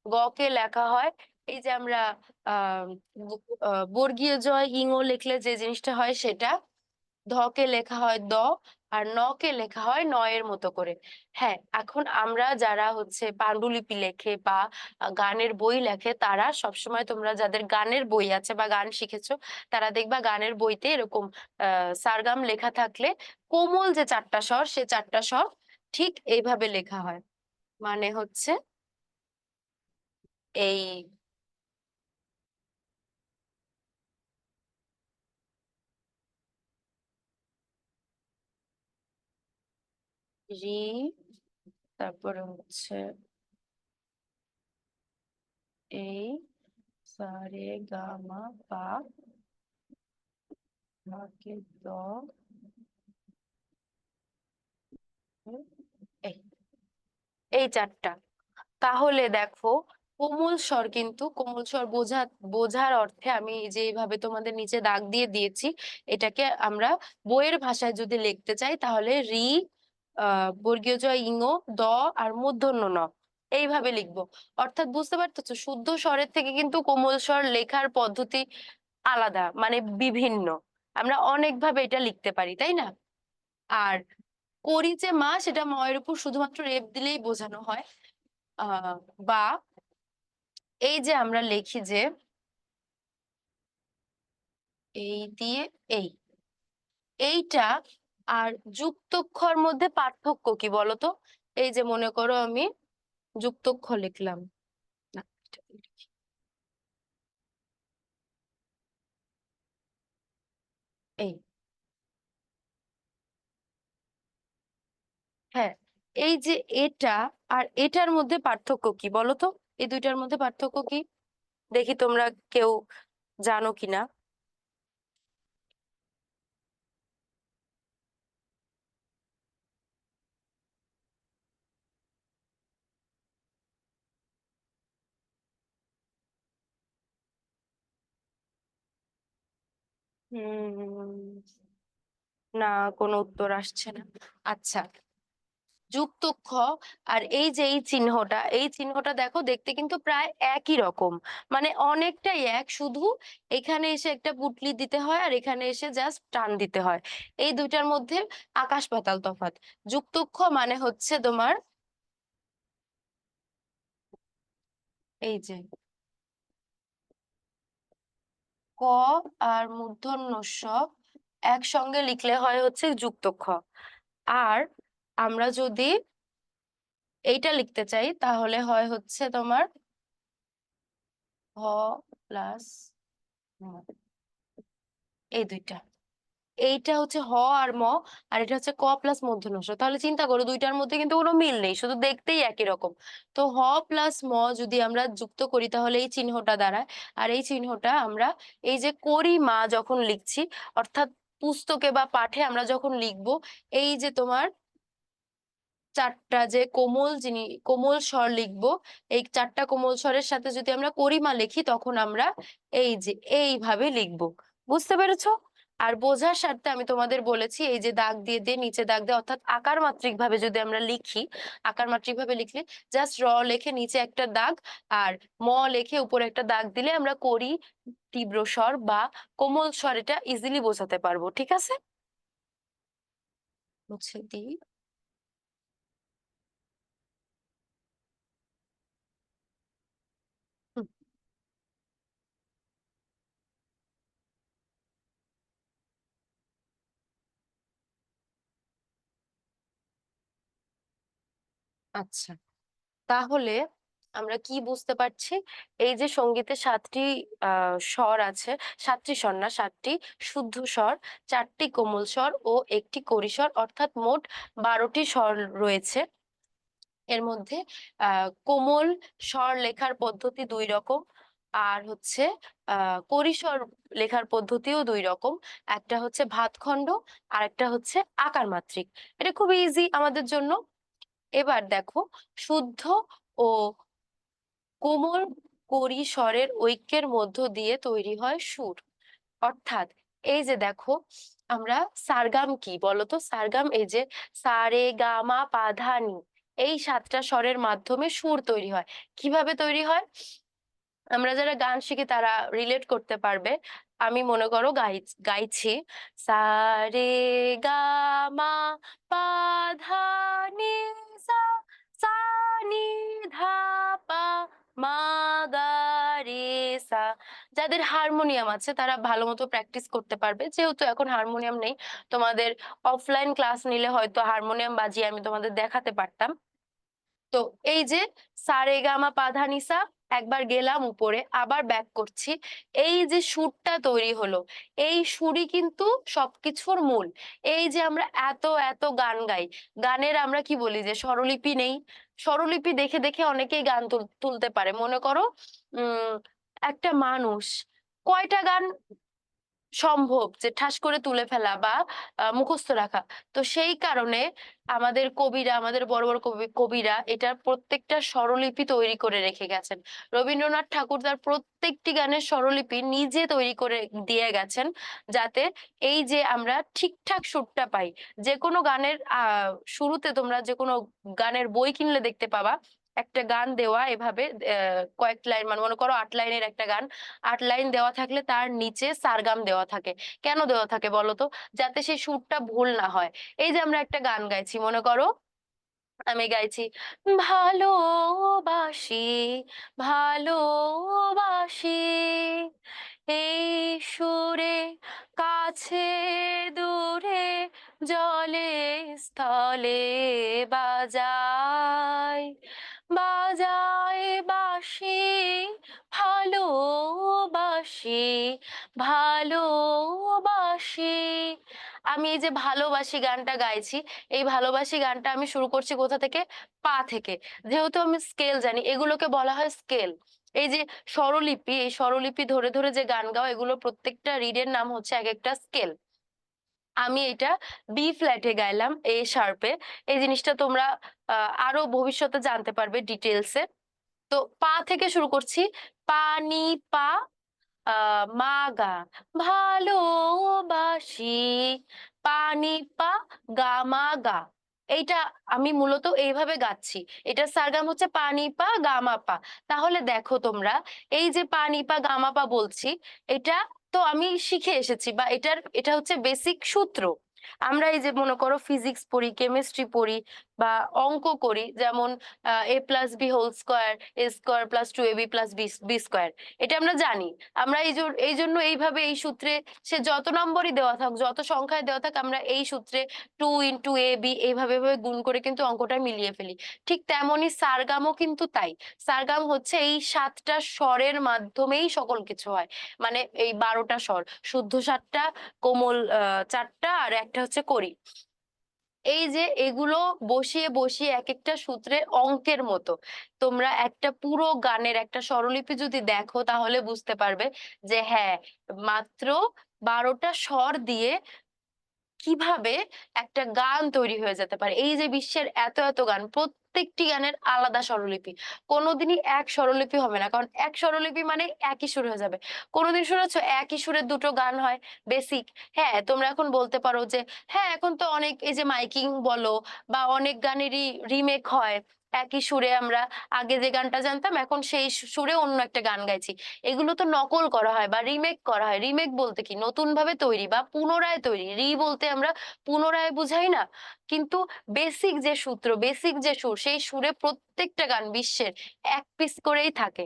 গ কে লেখা হয় এই যে আমরা আহ বর্গীয় জয় ইঙ লিখলে যে জিনিসটা হয় সেটা, ধ কে লেখা হয় দ, আর ন কে লেখা হয় নয়ের মতো করে। হ্যাঁ, এখন আমরা যারা হচ্ছে পান্ডুলিপি লেখে বা গানের বই লেখে, তারা সবসময়, তোমরা যাদের গানের বই আছে বা গান শিখেছো, তারা দেখবা গানের বইতে এরকম সারগাম লেখা থাকলে কোমল যে চারটা স্বর, সে চারটা স্বর ঠিক এইভাবে লেখা হয়। মানে হচ্ছে এই রি, তারপরে হচ্ছে এই সা রে গা মা পা, মা কে দ, এই এই চারটা। তাহলে দেখো, কোমল স্বর, কিন্তু কোমল স্বর বোঝার অর্থে আমি যেভাবে তোমাদের নিচে দাগ দিয়ে দিয়েছি, এটাকে আমরা বইয়ের ভাষায় যদি লিখতে চাই তাহলে রি, বর্গীয় জ ইঙ, দ, আর মূর্ধন্য ন, এইভাবে লিখবো। অর্থাৎ বুঝতে পারতেছো, শুদ্ধ স্বরের থেকে কিন্তু কোমল স্বর লেখার পদ্ধতি আলাদা, মানে বিভিন্ন। আমরা অনেকভাবে এটা লিখতে পারি, তাই না? আর করি যে মা, সেটা ময়ের উপর শুধুমাত্র রেপ দিলেই বোঝানো হয়। আহ বা এই যে আমরা লিখি যে এই দিয়ে এই, এইটা আর যুক্তক্ষর মধ্যে পার্থক্য কি বলতো? এই যে মনে করো আমি যুক্তক্ষ লিখলাম, না, এটা লিখি। এই, হ্যাঁ, এই যে এটা আর এটার মধ্যে পার্থক্য কি বলতো? এই দুইটার মধ্যে পার্থক্য কি? দেখি তোমরা কেউ জানো কিনা। না, কোনো উত্তর আসছে না। আচ্ছা, যুক্তক্ষ আর এই যে এই চিহ্নটা, এই চিহ্নটা দেখো দেখতে কিন্তু প্রায় একই রকম, মানে অনেকটাই এক, শুধু এখানে এসে একটা পুটলি দিতে হয় আর এখানে এসে জাস্ট টান দিতে হয়। এই দুইটার মধ্যে আকাশ পাতাল তফাৎ। যুক্তক্ষ মানে হচ্ছে তোমার এই যে ক আর মূর্ধন্য ষ একসঙ্গে লিখলে হয় হচ্ছে যুক্তক্ষ। আর আমরা যদি এইটা লিখতে চাই তাহলে হয় হচ্ছে তোমার হ প্লাস ম, এই দুইটা। এইটা হচ্ছে হ আর ম, আর এটা হচ্ছে ক প্লাস মূর্ধন্য ষ। তাহলে চিন্তা করো, দুইটার মধ্যে কিন্তু কোনো মিল নেই, শুধু দেখতেই একই রকম। তো হ প্লাস ম যদি আমরা যুক্ত করি তাহলে এই চিহ্নটা দাঁড়ায়। আর এই চিহ্নটা আমরা এই যে করি মা যখন লিখছি, অর্থাৎ পুস্তকে বা পাঠে আমরা যখন লিখবো, এই যে তোমার চারটা যে কোমল স্বর লিখবো, এই চারটা কোমল স্বরের সাথে যদি আমরা করিমা লিখি তখন আমরা এই যে এইভাবে লিখবো। বুঝতে পেরেছো? আর বোঝার স্বার্থে আমি তোমাদের বলেছি, এই যে দাগ দিয়ে দিয়ে নিচে দাগ দিয়ে, অর্থাৎ আকার মাত্রিক ভাবে যদি আমরা লিখি, আকার মাত্রিক ভাবে লিখলে জাস্ট র লেখে নিচে একটা দাগ, আর ম লেখে উপরে একটা দাগ দিলে আমরা করি তীব্র স্বর বা কোমল স্বর এটা ইজিলি বোঝাতে পারবো। ঠিক আছে, মুছে দিই। হুম, আচ্ছা, তাহলে আমরা কি বুঝতে পারছি? এই যে সঙ্গীতে সাতটি স্বর আছে, সাতটি স্বর না, সাতটি শুদ্ধ স্বর, চারটি কোমল স্বর ও একটি কড়ি স্বর, অর্থাৎ মোট 12টি স্বর রয়েছে। এর মধ্যে কোমল স্বর লেখার পদ্ধতি দুই রকম, আর হচ্ছে কড়ি স্বর লেখার পদ্ধতিও দুই রকম। একটা হচ্ছে ভাতখণ্ড, আর একটা হচ্ছে আকার মাত্রিক। এটা খুব ইজি আমাদের জন্য। এবার দেখো, শুদ্ধ ও কোমল কড়ি স্বরের ঐক্যের মধ্য দিয়ে তৈরি হয় সুর। অর্থাৎ এই যে দেখো, আমরা সারগাম কি বলতো? সারগাম এই যে সা রে গা মা পা ধা নি, এই সাতটা স্বরের মাধ্যমে সুর তৈরি হয়। কিভাবে তৈরি হয় আমরা যারা গান শিখি তারা রিলেট করতে পারবে। আমি মনে করো গাইছি সা রে গা মা পা ধা নি সা, সা নি ধা পা মা গা রে সা। যাদের হারমোনিয়াম আছে তারা ভালো মতো প্র্যাকটিস করতে পারবে, যেহেতু এখন হারমোনিয়াম নেই। তোমাদের অফলাইন ক্লাস নিলে হয়তো হারমোনিয়াম বাজিয়ে আমি তোমাদের দেখাতে পারতাম। তো এই যে সারেগামা পাধানিসা, একবার গেলাম উপরে, আবার ব্যাক করছি। এই যে সুরটা তৈরি হলো, এই সুরই কিন্তু সবকিছুর মূল। এই যে আমরা এত এত গান গাই, গানের আমরা কি বলি যে স্বরলিপি নেই। স্বরলিপি দেখে দেখে অনেকেই গান তুলতে পারে। মনে করো উম একটা মানুষ কয়টা গান সম্ভব যে ঠাস করে তুলে ফেলা বা মুখস্থ রাখা। তো সেই কারণে আমাদের কবিরা, আমাদের বড় বড় কবিরা এটার প্রত্যেকটা স্বরলিপি তৈরি করে রেখে গেছেন। রবীন্দ্রনাথ ঠাকুর তার প্রত্যেকটি গানের স্বরলিপি নিজে তৈরি করে দিয়ে গেছেন, যাতে এই যে আমরা ঠিকঠাক সুরটা পাই। যে কোনো গানের শুরুতে তোমরা যে কোনো গানের বই কিনলে দেখতে পাবা একটা গান দেওয়া এভাবে, কয়েক লাইন, মানে মনে করো 8 লাইনের একটা গান, 8 লাইন দেওয়া থাকলে তার নিচে সারগাম দেওয়া থাকে। কেন দেওয়া থাকে বলতো? যাতে সেই সুরটা ভুল না হয়। এই যে আমরা একটা গান গাইছি, মনে করো আমি গাইছি ভালোবাসি, ভালোবাসি, এই সুরে কাছে দূরে জলে স্থলে বাজাই, বাজাই বাঁশি, ভালোবাসি, ভালোবাসি। আমি এই যে ভালোবাসি গানটা গাইছি, এই ভালোবাসি গানটা আমি শুরু করছি কোথা থেকে? পা থেকে। যেহেতু আমি স্কেল জানি, এগুলোকে বলা হয় স্কেল। এই যে স্বরলিপি, এই স্বরলিপি ধরে ধরে যে গান গাও, এগুলো প্রত্যেকটা রিডের নাম হচ্ছে এক একটা স্কেল। আমি এটা বি ফ্ল্যাটে গাইলাম, এ শার্পে। এই জিনিসটা তোমরা আরো ভবিষ্যতে জানতে পারবে ডিটেলসে। তো পা থেকে শুরু করছি, পা নি পা, মা গা, ভালোবাসি, পানি পা, গা মা গা। এইটা আমি মূলত এইভাবে গাচ্ছি। এটা সারগাম হচ্ছে পানি পা গামা পা। তাহলে দেখো তোমরা, এই যে পানি পা গামা পা বলছি, এটা তো আমি শিখে এসেছি, বা এটা হচ্ছে বেসিক সূত্র। আমরা এই যে মনে করো ফিজিক্স পড়ি, কেমিস্ট্রি পড়ি, বা অঙ্ক করি, যেমন a+b² a²+2ab+b², এটা আমরা জানি। আমরা এই জন্য এইভাবে এই সূত্রে, সে যত নম্বরই দেওয়া থাক, যত সংখ্যায় দেওয়া থাক, আমরা এই সূত্রে 2 × a b এইভাবে ভাবে গুণ করে কিন্তু অঙ্কটা মিলিয়ে ফেলি। ঠিক তেমনই সারগামও কিন্তু তাই। সারগাম হচ্ছে এই 7টা স্বরের মাধ্যমেই সকল কিছু হয়। মানে এই 12টা স্বর, শুদ্ধ 7টা, কোমল 4টা, আর একটা হচ্ছে কড়ি। এই যে এগুলো বসিয়ে বসিয়ে এক একটা সূত্রের অঙ্কের মতো। তোমরা একটা পুরো গানের একটা স্বরলিপি যদি দেখো তাহলে বুঝতে পারবে যে হ্যাঁ, মাত্র 12টা স্বর দিয়ে কিভাবে একটা গান তৈরি হয়ে যেতে পারে। এই যে বিশ্বের এত এত গান, প্রত্যেকটি গানের আলাদা স্বরলিপি। কোনোদিনই এক স্বরলিপি হবে না, কারণ এক স্বরলিপি মানে একই সুর হয়ে যাবে। কোনোদিন শুনেছো একই সুরের দুটো গান হয়? বেসিক। হ্যাঁ, তোমরা এখন বলতে পারো যে হ্যাঁ, এখন তো অনেক এই যে মাইকিং বলো, বা অনেক গানেরই রিমেক হয়। একই সুরে আমরা আগে যে গানটা জানতাম, এখন সেই সুরে অন্য একটা গান গাইছি। এগুলো তো নকল করা হয় বা রিমেক করা হয়। রিমেক বলতে কি? নতুন ভাবে তৈরি বা পুনরায় তৈরি। বলতে আমরা পুনরায় বুঝাই না? কিন্তু বেসিক যে সূত্র, বেসিক যে সুর, সেই সুরে প্রত্যেকটা গান বিশ্বের এক পিস করেই থাকে।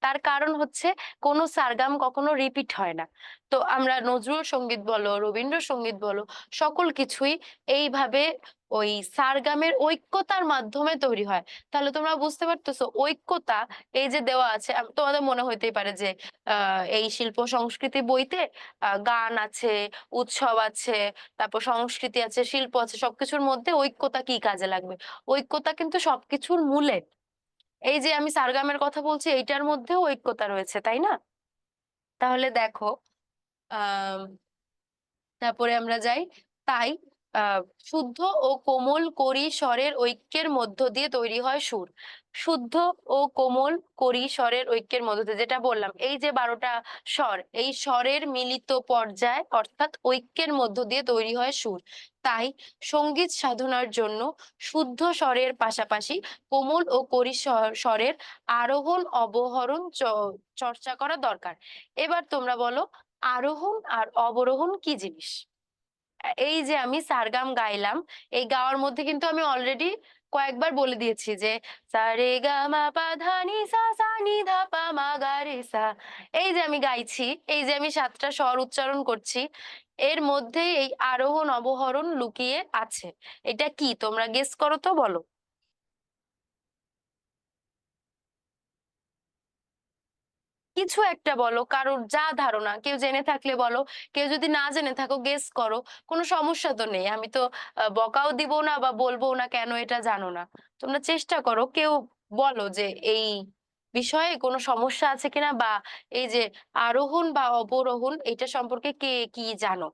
তার কারণ হচ্ছে কোনো সারগাম কখনো রিপিট হয় না। তো আমরা নজরুল সঙ্গীত বলো, রবীন্দ্রসঙ্গীত বলো, সকল কিছুই এইভাবে ওই সারগামের ঐক্যতার মাধ্যমে তৈরি হয়। তাহলে তোমরা বুঝতে পারতেছো ঐক্যতা এই যে দেওয়া আছে। তোমাদের মনে হইতেই পারে যে এই শিল্প সংস্কৃতি বইতে গান আছে, উৎসব আছে, তারপর সংস্কৃতি আছে, শিল্প আছে, সবকিছুর মধ্যে ঐক্যতা কি কাজে লাগবে? ঐক্যতা কিন্তু সবকিছুর মূলে। এই যে আমি সারগামের কথা বলছি, এইটার মধ্যেও ঐক্যতা রয়েছে, তাই না? তাহলে দেখো, আহ তারপরে আমরা যাই। তাই আহ শুদ্ধ ও কোমল কড়ি স্বরের ঐক্যের মধ্য দিয়ে তৈরি হয় সুর। শুদ্ধ ও কোমল কড়ি স্বরের ঐক্যের মধ্য দিয়ে, যেটা বললাম, এই যে 12টা স্বর, এই স্বরের মিলিত পর্যায় অর্থাৎ ঐক্যের মধ্য দিয়ে তৈরি হয় সুর। তাই সঙ্গীত সাধনার জন্য শুদ্ধ স্বরের পাশাপাশি কোমল ও কড়ি স্বরের আরোহণ অবরোহণ চর্চা করা দরকার। এবার তোমরা বলো, আরোহণ আর অবরোহণ কি জিনিস? এই যে আমি সারগাম গাইলাম, এই গাওয়ার মধ্যে কিন্তু আমি অলরেডি কয়েকবার বলে দিয়েছি যে সা রে গা মা পা ধা নি সা সা নি ধা পা মা গা রে সা। এই যে আমি গাইছি, এই যে আমি ৭টা স্বর উচ্চারণ করছি, এর মধ্যেই এই আরোহণ অবরোহণ লুকিয়ে আছে। এটা কি তোমরা গেস করো তো, বলো। কিছু একটা বলো, কারোর যা ধারণা, কেউ জেনে থাকলে বলো, কেউ যদি না জেনে থাকো গেস করো, কোনো সমস্যা তো নেই। আমি তো বকাও দিব না বা বলবো না কেন এটা জানো না। তোমরা চেষ্টা করো, কেউ বলো যে এই বিষয়ে কোনো সমস্যা আছে কিনা, বা এই যে আরোহণ বা অবরোহণ এটা সম্পর্কে কে কি জানো।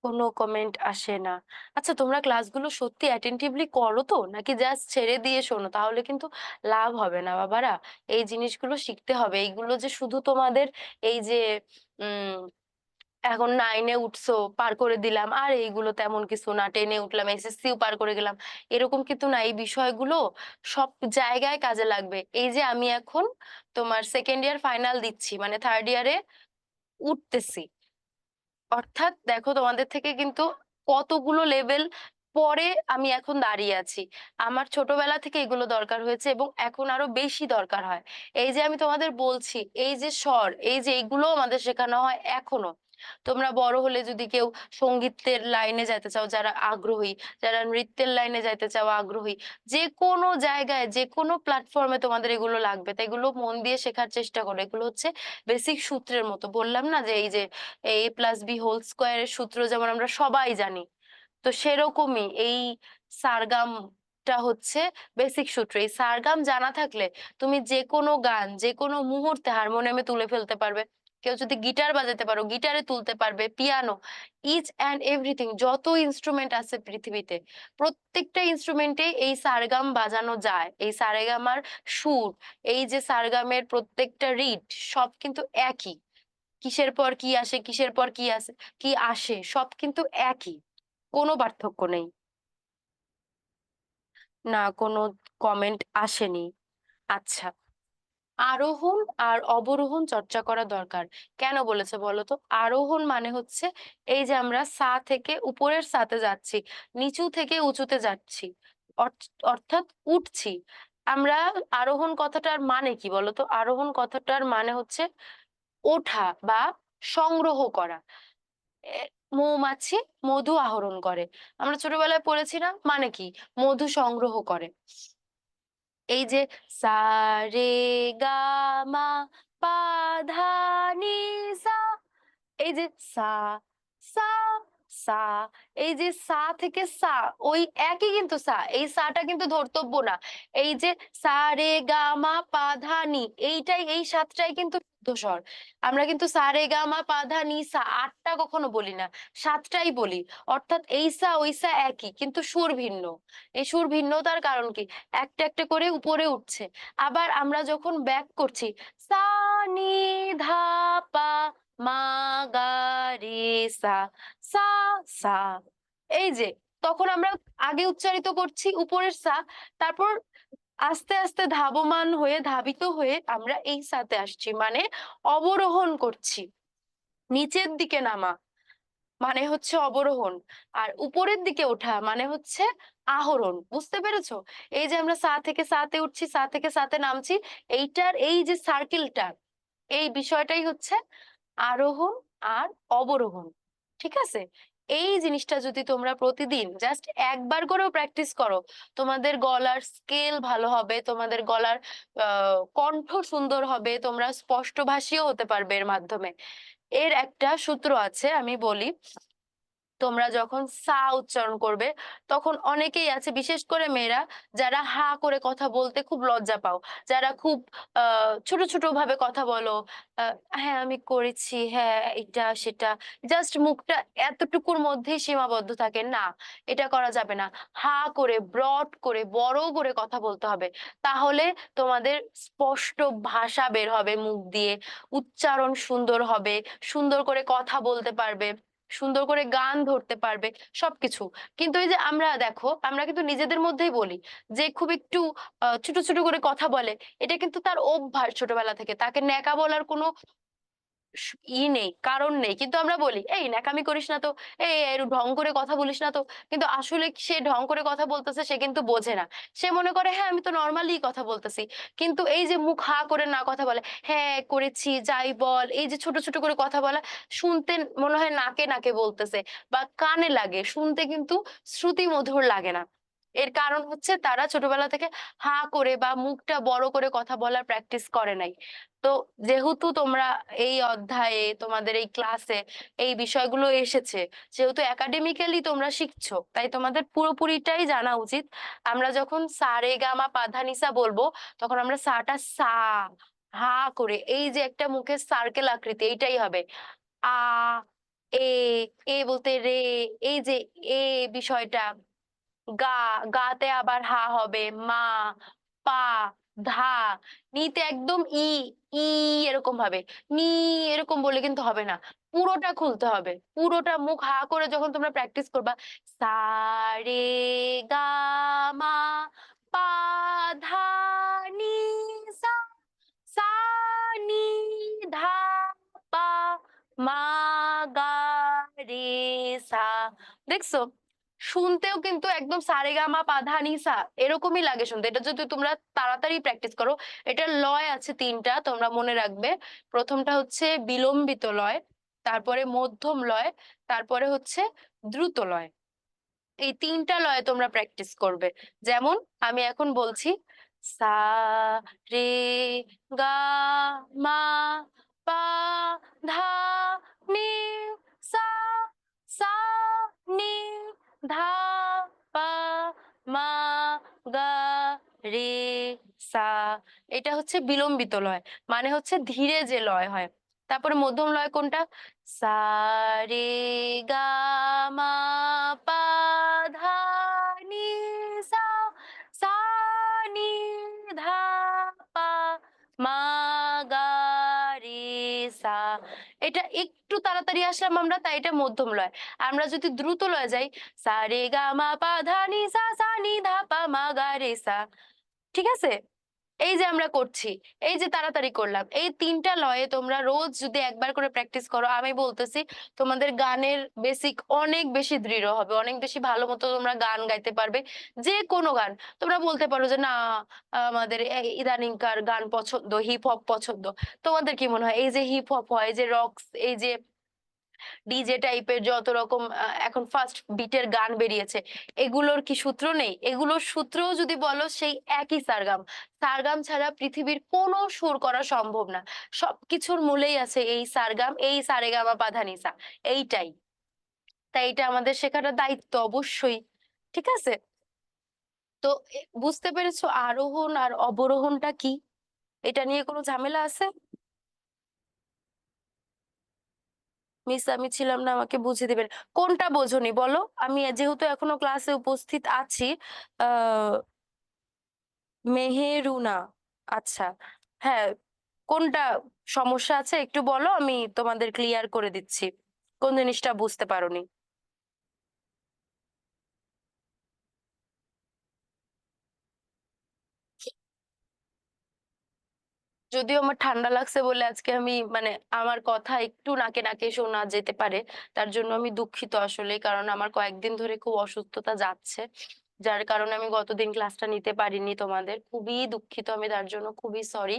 কোনো কমেন্ট আসে না। আচ্ছা, তোমরা ক্লাসগুলো সত্যি অ্যাটেন্টিভলি করো তো, নাকি জাস্ট ছেড়ে দিয়ে শোনো? তাহলে কিন্তু লাভ হবে না বাবারা। এই জিনিসগুলো শিখতে হবে। এইগুলো যে শুধু তোমাদের এই যে উম এখন 9-এ উঠছো, পার করে দিলাম, আর এইগুলো তেমন কিছু না, 10-এ উঠলাম, এসএসসিও পার করে গেলাম, এরকম কিন্তু না। এই বিষয়গুলো সব জায়গায় কাজে লাগবে। এই যে আমি এখন তোমার সেকেন্ড ইয়ার ফাইনাল দিচ্ছি, মানে থার্ড ইয়ারে উঠতেছি, অর্থাৎ দেখো তোমাদের থেকে কিন্তু কতগুলো লেভেল পরে আমি এখন দাঁড়িয়ে আছি। আমার ছোটবেলা থেকে এগুলো দরকার হয়েছে এবং এখন আরো বেশি দরকার হয়। এই যে আমি তোমাদের বলছি, এই যে স্বর, এই যে এইগুলো আমাদের শেখানো হয় এখনো। তোমরা বড় হলে যদি কেউ সঙ্গীতের লাইনে যেতে চাও, যারা আগ্রহী, যারা নৃত্যের লাইনে যাইতে চাও আগ্রহী, যে কোনো জায়গায় যে কোনো প্ল্যাটফর্মে তোমাদের এগুলো লাগবে, তাই এগুলো মন দিয়ে শেখার চেষ্টা করো। এগুলো হচ্ছে বেসিক সূত্রের মতো। বললাম না যে এই যে a+b² সূত্র যেমন আমরা সবাই জানি, তো সেরকমই এই সারগামটা হচ্ছে বেসিক সূত্র। এই সারগাম জানা থাকলে তুমি যে কোনো গান যে কোনো মুহূর্তে হারমোনিয়ামে তুলে ফেলতে পারবে। কেউ যদি গিটার বাজাতে পারো, গিটারে তুলতে পারবে, পিয়ানো, ইচ অ্যান্ড এভরিথিং, যত ইনস্ট্রুমেন্ট আছে পৃথিবীতে, প্রত্যেকটা ইনস্ট্রুমেন্টে এই সারগাম বাজানো যায়। এই সারেগামার সুর, এই যে সারগামের প্রত্যেকটা রিড, সব কিন্তু একই। কিসের পর কি আসে, কিসের পর কি আসে, কি আসে, সব কিন্তু একই, কোনো পার্থক্য নেই। না, কোনো কমেন্ট আসেনি। আচ্ছা, আরোহণ আর অবরোহণ চর্চা করা দরকার। কেন বলেছে বলো তো? আরোহণ মানে হচ্ছে এই যে আমরা সা থেকে উপরের সাতে যাচ্ছি, নিচু থেকে উঁচুতে যাচ্ছি, অর্থাৎ উঠছি আমরা। আরোহণ কথাটার মানে কি বলতো? আরোহণ কথাটার মানে হচ্ছে ওঠা বা সংগ্রহ করা। এ, মৌমাছি মধু আহরণ করে, আমরা ছোটবেলায় পড়েছি না, মানে কি? মধু সংগ্রহ করে। এই যে সা রে গা মা পা ধা নি সা, এই যে সা সা সা, এই যে সা থেকে সা, ওই একই কিন্তু সা, এই সাটা কিন্তু ধর্তব্য না। এই যে সা রে গা মা পা ধা নি, এইটাই, এই সাতটাই কিন্তু শুদ্ধ স্বর। আমরা কিন্তু সা রে গা মা পা ধা নি সা আটটা কখনো বলি না, সাতটাই বলি। অর্থাৎ এই সা ওই সা একই, কিন্তু সুর ভিন্ন। এই সুর ভিন্নতার কারণ কি? একটা একটা করে উপরে উঠছে। আবার আমরা যখন ব্যাক করছি, সা নি ধা পা মা গা রে সা, সা সা, এই যে তখন আমরা আগে উচ্চারিত করছি উপরের সা, তারপর আস্তে আস্তে ধাবমান হয়ে ধাবিত হয়ে আমরা এই সাতে আসছি, মানে অবরোহণ করছি। নিচের দিকে নামা মানে হচ্ছে অবরোহণ, আর উপরের দিকে ওঠা মানে হচ্ছে আহরণ। বুঝতে পেরেছো? এই যে আমরা সা থেকে সাতে উঠছি, সা থেকে সাতে নামছি, এইটার এই যে সার্কেলটা, এই বিষয়টাই হচ্ছে আরোহণ আর অবরোহণ। ঠিক আছে? এই জিনিসটা যদি তোমরা প্রতিদিন জাস্ট একবার করেও প্র্যাকটিস করো, তোমাদের গলার স্কেল ভালো হবে, তোমাদের গলার কণ্ঠ সুন্দর হবে, তোমরা স্পষ্টভাষীও হতে পারবে এর মাধ্যমে। এর একটা সূত্র আছে, আমি বলি। তোমরা যখন সা উচ্চারণ করবে, তখন অনেকেই আছে, বিশেষ করে মেয়েরা, যারা হা করে কথা বলতে খুব লজ্জা পাও, যারা খুব ছোট ছোট ভাবে কথা বলো, হ্যাঁ আমি করেছি, হ্যাঁ এটা সেটা, জাস্ট মুখটা এতটুকুর মধ্যেই সীমাবদ্ধ থাকে না। এটা করা যাবে না। হা করে, ব্রড করে, বড় করে কথা বলতে হবে। তাহলে তোমাদের স্পষ্ট ভাষা বের হবে মুখ দিয়ে, উচ্চারণ সুন্দর হবে, সুন্দর করে কথা বলতে পারবে। সুন্দর করে গান ধরতে পারবে, সবকিছু। কিন্তু এই যে আমরা দেখো, আমরা কিন্তু নিজেদের মধ্যেই বলি যে খুব একটু ছোট ছোট করে কথা বলে, এটা কিন্তু তার অভ্যাস ছোটবেলা থেকে, তাকে ন্যাকা বলার কোনো নেই, কারণ নেই, কিন্তু আমরা বলি এই ন্যাকামি করিস না তো, এই একটু ঢং করে কথা বলিস না তো। কিন্তু আসলে সে ঢং করে কথা বলতেছে, সে কিন্তু বোঝে না। সে মনে করে হ্যাঁ আমি তো নর্মালি কথা বলতেছি। কিন্তু এই যে মুখ হা করে না কথা বলে, হ্যাঁ করেছি যাই বল, এই যে ছোট ছোট করে কথা বলা, শুনতে মনে হয় নাকে নাকে বলতেছে বা কানে লাগে, শুনতে কিন্তু শ্রুতি মধুর লাগে না। এর কারণ হচ্ছে তারা ছোটবেলা থেকে হা করে বা মুখটা বড় করে কথা বলার প্র্যাকটিস করে নাই। তো যেহেতু তোমরা এই অধ্যায়ে, তোমাদের এই ক্লাসে এই বিষয়গুলো এসেছে, যেহেতু একাডেমিক্যালি তোমরা শিখছো, তাই তোমাদের পুরোপুরিটাই জানা উচিত। আমরা যখন সা রে গা মা পা ধা নি সা বলবো, তখন আমরা সাটা সা, হা করে, এই যে একটা মুখের সার্কেল আকৃতি, এইটাই হবে। আ, এ, এ বলতে রে, এই যে এ বিষয়টা, গা, গাতে আবার হা হবে, মা, পা, ধা, নিতে একদম ই, ই এরকম ভাবে, নি এরকম বলে কিন্তু হবে না, পুরোটা খুলতে হবে। পুরোটা মুখ হা করে যখন তোমরা প্র্যাকটিস করবা, সা রে গা মা পা ধা নি সা, সা নি ধা পা মা গা রে সা। দেখছো, শুনতেও কিন্তু একদম সারেগামা পাধা নিসা এরকমই লাগে শুনতে। এটা যদি তোমরা তাড়াতাড়ি প্র্যাকটিস করো, এটার লয় আছে তিনটা, তোমরা মনে রাখবে। প্রথমটা হচ্ছে বিলম্বিত লয়, তারপরে মধ্যম লয়, তারপরে হচ্ছে দ্রুত লয়। এই তিনটা লয়ে তোমরা প্র্যাকটিস করবে। যেমন আমি এখন বলছি, সা রে গা মা পা ধা নি সা, সা নি ধা পা মা গা রে সা। এটা হচ্ছে বিলম্বিত লয়, মানে হচ্ছে ধীরে যে লয় হয়। তারপরে মধ্যম লয় কোনটা, সা রে গা মা পা ধা নি সা, সা নি ধা পা মা গা রে সা। এটা একটু তাড়াতাড়ি আসলাম আমরা, তাই এটা মধ্যম লয়। আমরা যদি দ্রুত লয়ে যাই, সা রে গা মা পা ধা নি সা, সা নি ধা পা মা গা রে সা। ঠিক আছে, এই যে আমরা করছি, এই যে তাড়াতাড়ি করলাম, এই তিনটা লয়ে তোমরা রোজ যদি একবার করে প্র্যাকটিস করো, আমি বলতেছি তোমাদের গানের বেসিক অনেক বেশি দৃঢ় হবে, অনেক বেশি ভালো মতো তোমরা গান গাইতে পারবে। যে কোনো গান তোমরা বলতে পারো যে না আমাদের ইদানিংকার গান পছন্দ, হিপ হপ পছন্দ। তোমাদের কি মনে হয় এই যে হিপ হপ হয়, এই যে রকস, এই যে ডিজে টাইপের যত রকম এখন ফাস্ট বিটের গান বেরিয়েছে, এগুলোর কি সূত্র নেই? এগুলোর সূত্রও যদি বলো সেই একই সারগাম। সারগাম ছাড়া পৃথিবীর কোনো সুর করা সম্ভব না। সবকিছুর মূলেই আছে এই সারগাম, এই সারেগামা পাধানিসা, এইটাই। তাই এটা আমাদের শেখাটা দায়িত্ব অবশ্যই। ঠিক আছে, তো বুঝতে পেরেছো আরোহণ আর অবরোহণটা কি? এটা নিয়ে কোনো ঝামেলা আছে? মিস আমি ছিলাম না, আমাকে বুঝিয়ে দিবেন। কোনটা বোঝোনি বলো? আমি যেহেতু এখনো ক্লাসে উপস্থিত আছি। আহ মেহেরুনা, আচ্ছা, হ্যাঁ, কোনটা সমস্যা আছে একটু বলো, আমি তোমাদের ক্লিয়ার করে দিচ্ছি কোন জিনিসটা বুঝতে পারোনি। যদিও আমার ঠান্ডা লাগছে বলে আজকে আমি মানে আমার কথা একটু নাকে নাকে শোনা যেতে পারে, তার জন্য আমি দুঃখিত আসলে, কারণ আমার কয়েকদিন ধরে খুব অসুস্থতা যাচ্ছে, যার কারণে আমি গতদিন ক্লাসটা নিতে পারিনি। তোমাদের খুবই দুঃখিত আমি, তার জন্য খুবই সরি।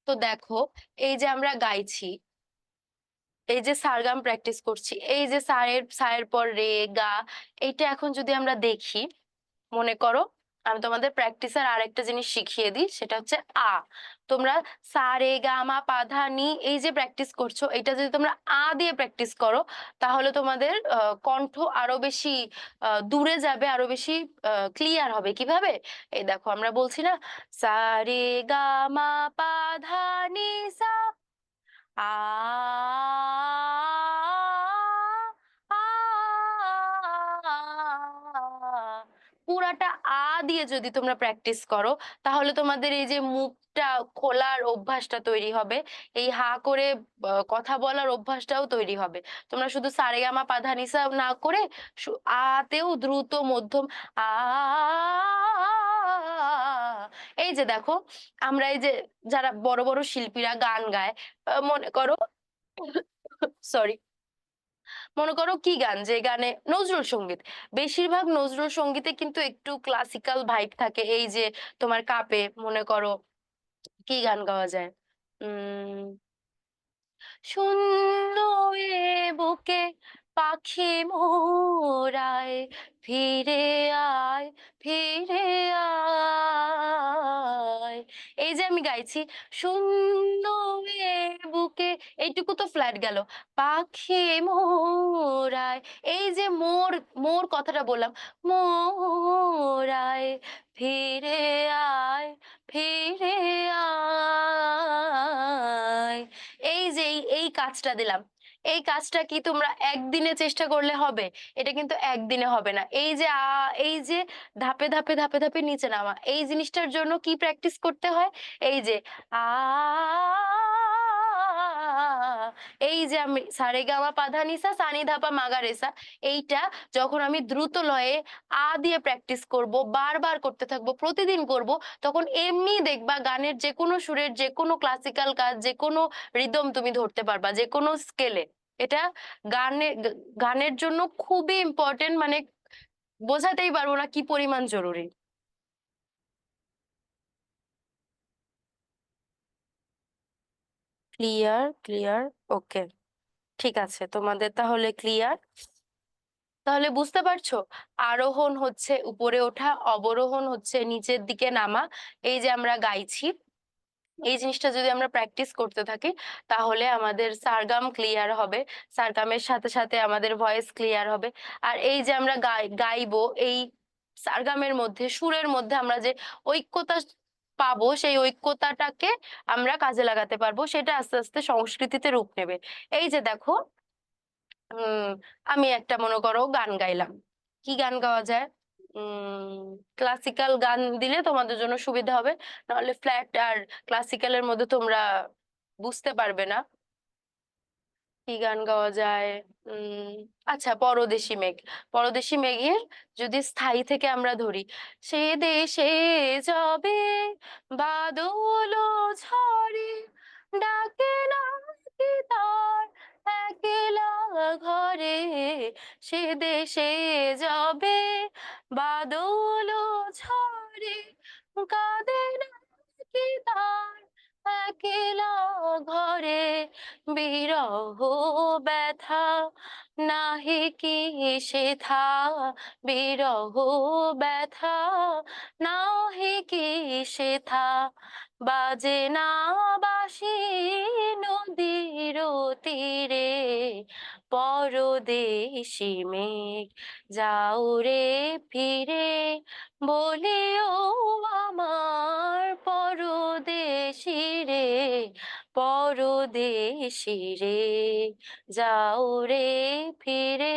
তো দেখো, এই যে আমরা গাইছি, এই যে সারগাম প্র্যাকটিস করছি, এই যে সায়ের সায়ের পর রে গা, এইটা এখন যদি আমরা দেখি, মনে করো আমি তোমাদের প্র্যাকটিসের আরেকটা জিনিস শিখিয়ে দিই, সেটা হচ্ছে আ। তোমরা সা রে গা মা পা ধা নি, এই যে প্র্যাকটিস করছো, এটা যদি তোমরা আ দিয়ে প্র্যাকটিস করো, তাহলে তোমাদের কণ্ঠ আরো বেশি দূরে যাবে, আরো বেশি ক্লিয়ার হবে। কিভাবে? এই দেখো আমরা বলছি না, সা রে গা মা পা ধা নি সা, আ, আ, আ, পুরাটা আ দিয়ে যদি তোমরা প্র্যাকটিস করো তাহলে তোমাদের এই যে মুখটা খোলার অভ্যাসটা তৈরি হবে, এই হা করে কথা বলার অভ্যাসটাও তৈরি হবে। তোমরা শুধু সারেগামা পাধানিসা না করে আতেও দ্রুত মধ্যম আ, এই যে দেখো আমরা এই যে যারা বড় বড় শিল্পীরা গান গায়, মনে করো সরি, মনে করো কি গান, যে গানে নজরুল সঙ্গীত, বেশিরভাগ নজরুল সঙ্গীতে কিন্তু একটু ক্লাসিক্যাল ভাইব থাকে। এই যে তোমার কাপে মনে করো কি গান গাওয়া যায়, উম শূন্য এ বুকে পাখি মোরায়, ফিরে আয়, ফিরে আয়। এই যে আমি গাইছি শূন্য এ বুকে, এইটুকু তো ফ্ল্যাট গেল, পাখি মোরায়, এই যে মোর, মোর কথাটা বললাম, মোরায়, ফিরে আয়, ফিরে আয়। এই যে এই কাজটা দিলাম, এই কাজটা কি তোমরা একদিনে চেষ্টা করলে হবে? এটা কিন্তু একদিনে হবে না। এই যে এই যে ধাপে ধাপে ধাপে ধাপে নিচে নামা, এই জিনিসটার জন্য কি প্র্যাকটিস করতে হয়? এই যে আ, এই যে আমি সারেগামা পাধানিসা সানি ধাপা মাগারেসা, এইটা যখন আমি দ্রুত লয়ে দিয়ে প্র্যাকটিস করব, বারবার করতে থাকবো, প্রতিদিন করব, তখন এমনি দেখবা গানের যে কোনো সুরের যে কোনো ক্লাসিক্যাল কাজ, যে কোনো রিদম তুমি ধরতে পারবা, যে কোনো স্কেলে। এটা গানের জন্য খুবই ইম্পর্টেন্ট, মানে বোঝাতেই পারবো না কি পরিমাণ জরুরি। ক্লিয়ার, ক্লিয়ার, ওকে, ঠিক আছে, তোমাদের তাহলে ক্লিয়ার। তাহলে বুঝতে পারছো, আরোহণ হচ্ছে উপরে ওঠা, অবরোহণ হচ্ছে নিচের দিকে নামা। এই যে আমরা গাইছি, এই জিনিসটা যদি আমরা প্র্যাকটিস করতে থাকি তাহলে আমাদের সারগাম ক্লিয়ার হবে, সারগামের সাথে সাথে আমাদের ভয়েস ক্লিয়ার হবে। আর এই যে আমরা গাইবো, এই সারগামের মধ্যে, সুরের মধ্যে আমরা যে ঐক্যতা পাবো, সেই ঐক্যতাটাকে আমরা কাজে লাগাতে পারবো, সেটা আস্তে আস্তে সংস্কৃতিতে রূপ নেবে। এই যে দেখো, উম আমি একটা মনে করো গান গাইলাম, কি গান গাওয়া যায়, ক্লাসিক্যাল গান দিলে তোমাদের জন্য সুবিধা হবে, নাহলে ফ্ল্যাট আর ক্লাসিক্যালের মধ্যে তোমরা বুঝতে পারবে না। কি গান গাওয়া যায়, উম আচ্ছা, পরদেশি মেঘ। পরদেশি মেঘের যদি স্থায়ী থেকে আমরা ধরি, সে দেশে যাবে বাদল ঝরে, ডাকে না কি তার একলা ঘরে, সে দেশে যাবে বাদল ঝরে, কাঁদে না কি তার একলা ঘরে, বিরহ ব্যথা নাহি কি সেথা, বিরহ ব্যথা নাহি কি সেথা, বাজে না বাঁশি নদীর তীরে, পরদেশি মেঘ যাও রে ফিরে, বলিও আমার পরদেশি রে, পরদেশি রে, যাও রে ফিরে।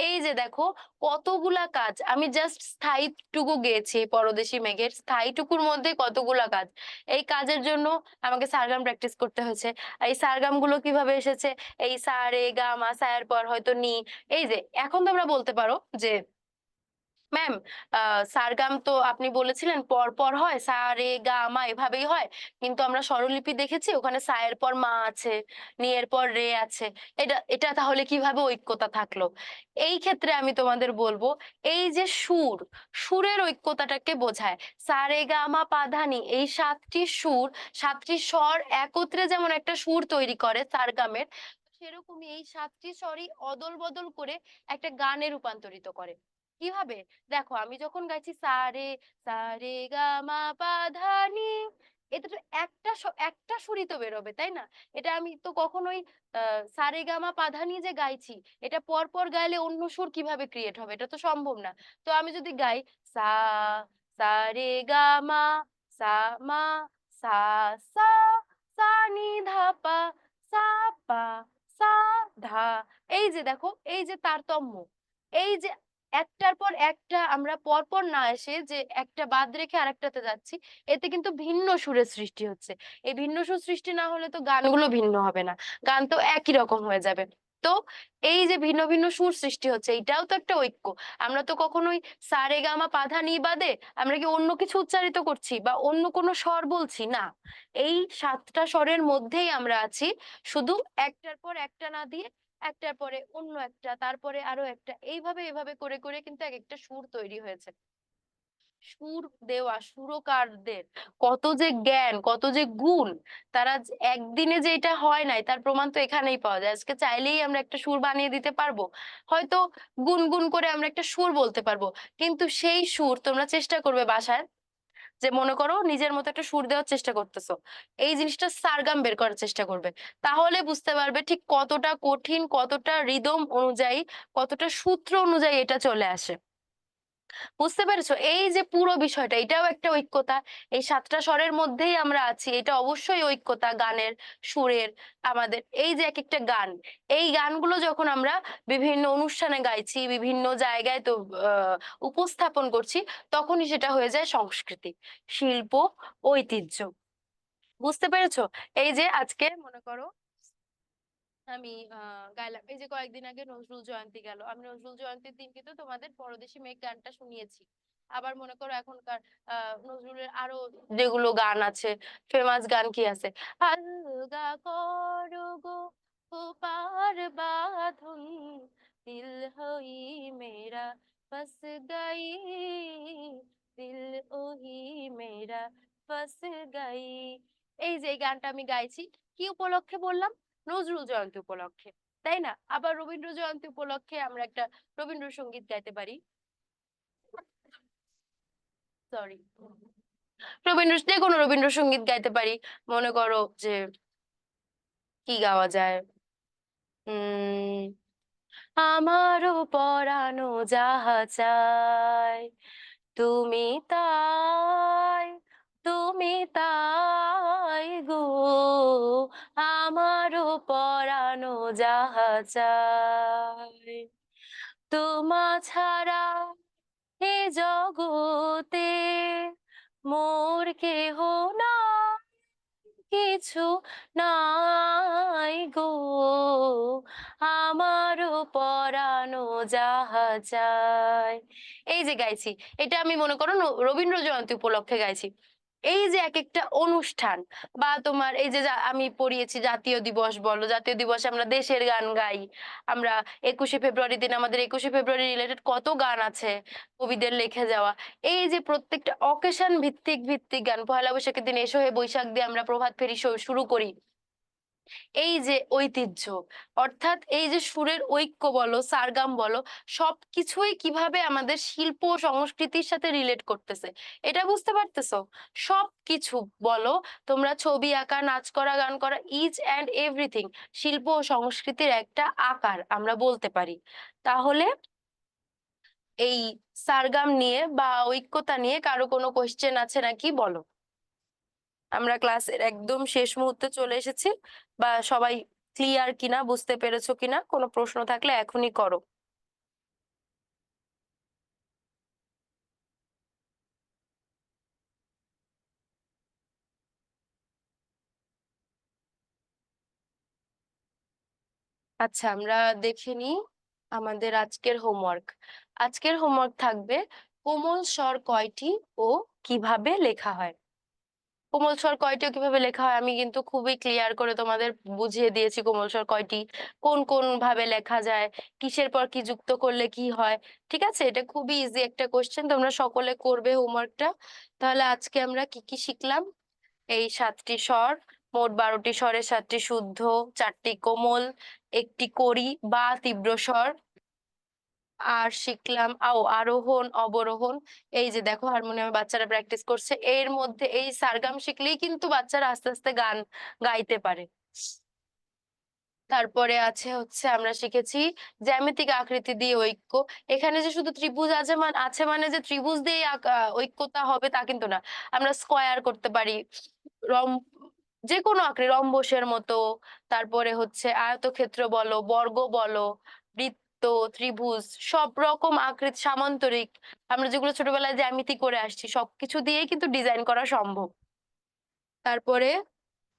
এই যে দেখো কতগুলা কাজ, আমি জাস্ট স্থায়ীটুকু গেয়েছি, পরদেশি মেঘের স্থায়ীটুকুর মধ্যে কতগুলা কাজ। এই কাজের জন্য আমাকে সারগাম প্র্যাকটিস করতে হয়েছে। এই সারগাম গুলো কিভাবে এসেছে, এই সা রে গা মা, সা এর পর হয়তো নি। এই যে এখন তোমরা বলতে পারো যে ম্যাম, সারগাম তো আপনি বলেছিলেন পর পর হয়, সা রে গা মা এভাবেই হয়, কিন্তু আমরা স্বরলিপি দেখেছি ওখানে সা এর পর মা আছে, নি এর পর রে আছে, এটা এটা তাহলে কিভাবে ঐক্যতা থাকলো? এই ক্ষেত্রে আমি তোমাদের বলবো, এই যে সুর, সুরের ঐক্যতাটাকে বোঝায়। সা রে গা মা পা ধা নি, এই সাতটি সুর, সাতটি স্বর একত্রে যেমন একটা সুর তৈরি করে সারগামের, সেরকমই এই সাতটি স্বরই অদল বদল করে একটা গানে রূপান্তরিত করে। কিভাবে? দেখো আমি যখন গাইছি সা রে গা মা পা ধা নি, এটা তো একটা সুরই তো বেরোবে, তাই না? এটা আমি তো কখনোই সা রে গা মা পা ধা নি যে গাইছি, এটা পর পর গাইলে অন্য সুর কিভাবে ক্রিয়েট হবে? এটা তো সম্ভব না। তো আমি যদি গাই সা, সা রে গা মা, সা, মা, সা, সা, সা নি ধা পা, সা, পা, সা, ধা, এই যে দেখো এই যে তারতম্য, এই যে একটার পর একটা আমরা পরপর না এসে যে একটা বাদ রেখে আরেকটাতে যাচ্ছি, এতে কিন্তু ভিন্ন সুরের সৃষ্টি হচ্ছে। এই ভিন্ন সুর সৃষ্টি না হলে তো গানগুলো ভিন্ন হবে না, গান তো একই রকম হয়ে যাবে। তো এই যে ভিন্ন ভিন্ন সুর সৃষ্টি হচ্ছে, এটাও তো একটা ঐক্য। আমরা তো কখনোই সা রে গা মা পা ধা নি বাদে আমরা কি অন্য কিছু উচ্চারিত করছি বা অন্য কোনো স্বর বলছি না। এই সাতটা স্বরের মধ্যেই আমরা আছি, শুধু একটার পর একটা না দিয়ে একটার পরে অন্য একটা, তারপরে আরো একটা, এইভাবে এভাবে করে করে কিন্তু এক একটা সুর তৈরি হয়েছে। সুর দেওয়া সুরকারদের কত যে জ্ঞান, কত যে গুণ! তারা একদিনে যে এটা হয় নাই তার প্রমাণ তো এখানেই পাওয়া যায়। আজকে চাইলেই আমরা একটা সুর বানিয়ে দিতে পারবো, হয়তো গুনগুন করে আমরা একটা সুর বলতে পারবো, কিন্তু সেই সুর তোমরা চেষ্টা করবে বাসায়, যে মনে করো নিজের মতো একটা সুর দেওয়ার চেষ্টা করতেছো, এই জিনিসটা সারগাম বের করার চেষ্টা করবে, তাহলে বুঝতে পারবে ঠিক কতটা কঠিন, কতটা রিদম অনুযায়ী, কতটা সূত্র অনুযায়ী এটা চলে আসে। বুঝতে পেরেছো? এই যে পুরো বিষয়টা, এটাও একটা ঐক্যতা। এই সাতটা স্বরের মধ্যেই আমরা আছি, এটা অবশ্যই ঐক্যতা গানের, সুরের। আমাদের এই যে এক একটা গান, এই গানগুলো যখন আমরা বিভিন্ন অনুষ্ঠানে গাইছি, বিভিন্ন জায়গায় তো আহ উপস্থাপন করছি, তখনই সেটা হয়ে যায় সংস্কৃতি, শিল্প, ঐতিহ্য। বুঝতে পেরেছো? এই যে আজকে মনে করো আমি গাইলাম, এই যে কয়েকদিন আগে নজরুল জয়ন্তী গেল, আমি নজরুল জয়ন্তীর দিন কিন্তু তোমাদের পরদেশি মেঘ গানটা শুনিয়েছি। আবার মনে করো এখনকার নজরুলের আরো যেগুলো গান আছে, ফেমাস গান কি আছে, আলগা করো গো পার বাঁধন, দিল হই মেরা ফস গই, দিল ওহি মেরা ফস গই। এই যে এই গানটা আমি গাইছি, কি উপলক্ষে বললাম? নজরুল জয়ন্তী উপলক্ষে, তাই না? আবার রবীন্দ্র জয়ন্তী উপলক্ষে আমরা একটা রবীন্দ্রসঙ্গীত গাইতে পারি। সরি, যে কোনো রবীন্দ্রসঙ্গীত গাইতে পারি। মনে করো যে কি গাওয়া যায়, উম আমারও পরানো যাহা চায়, তুমি তাই, তুমি তাই গো, আমারও পরানো যাহা চায়, তোমা ছাড়া এ জগতে মোর কেহ নাই, কিছু নাই গো, আমারও পরানো যাহা চায়। এই যে গাইছি, এটা আমি মনে করো রবীন্দ্র জয়ন্তী উপলক্ষে গাইছি। এই যে এক একটা অনুষ্ঠান, বা তোমার এই যে আমি পড়িয়েছি জাতীয় দিবস বলো, জাতীয় দিবসে আমরা দেশের গান গাই। আমরা 21শে ফেব্রুয়ারি দিন আমাদের 21শে ফেব্রুয়ারি রিলেটেড কত গান আছে, কবিদের লিখে যাওয়া। এই যে প্রত্যেকটা অকেশন ভিত্তিক ভিত্তিক গান, পয়লা বৈশাখের দিন এসো হে বৈশাখ দিয়ে আমরা প্রভাত ফেরি শুরু করি। এই যে ঐতিহ্য, অর্থাৎ এই যে সুরের ঐক্য বলো, সারগাম বলো, সবকিছুই কিভাবে আমাদের শিল্প ও সংস্কৃতির সাথে রিলেট করতেছে, এটা বুঝতে পারতেছো? সবকিছু বলো, তোমরা ছবি আঁকা, নাচ করা, গান করা, ইচ অ্যান্ড এভরিথিং শিল্প ও সংস্কৃতির একটা আকার আমরা বলতে পারি। তাহলে এই সারগাম নিয়ে বা ঐক্যতা নিয়ে কারো কোনো কোয়েশ্চেন আছে নাকি, বলো? আমরা ক্লাসের একদম শেষ মুহূর্তে চলে এসেছি, বা সবাই ক্লিয়ার কিনা, বুঝতে পেরেছো কিনা, কোনো প্রশ্ন থাকলে এখনই করো। আচ্ছা, আমরা দেখে নিই আমাদের আজকের হোমওয়ার্ক। আজকের হোমওয়ার্ক থাকবে কোমল স্বর কয়টি ও কিভাবে লেখা হয়। কোমল স্বর কয়টি ও কিভাবে লেখা হয় আমি কিন্তু খুবই ক্লিয়ার করে তোমাদের বুঝিয়ে দিয়েছি, কোমল স্বর কয়টি, কোন কোন ভাবে লেখা যায়, কিসের পর কি যুক্ত করলে কি হয়। ঠিক আছে, এটা খুবই ইজি একটা কোশ্চেন, তোমরা সকলে করবে হোমওয়ার্কটা। তাহলে আজকে আমরা কি কি শিখলাম? এই সাতটি স্বর, মোট 12টি স্বরের 7টি শুদ্ধ, 4টি কোমল, একটি কড়ি বা তীব্র স্বর। আর শিখলাম আরোহণ, অবরোহণ। এই যে দেখো হারমোনিয়ামে বাচ্চারা প্র্যাকটিস করছে, এর মধ্যে এই সারগাম শিখলেই কিন্তু বাচ্চারা আস্তে আস্তে গান গাইতে পারে। তারপরে আছে হচ্ছে আমরা শিখেছি জ্যামিতিক আকৃতি দিয়ে ঐক্য। এখানে যে শুধু ত্রিভুজ আছে মানে যে ত্রিভুজ দিয়ে ঐক্যতা হবে তা কিন্তু না। আমরা স্কয়ার করতে পারি, রম যে কোনো রম্বসের মতো, তারপরে হচ্ছে আয়তক্ষেত্র বলো, বর্গ বলো, বৃত্ত, ত্রিভুজ সব রকম আকৃতি, সামান্তরিক, আমরা যেগুলো ছোটবেলায় জ্যামিতি করে আসছি সবকিছু দিয়েই কিন্তু ডিজাইন করা সম্ভব। তারপরে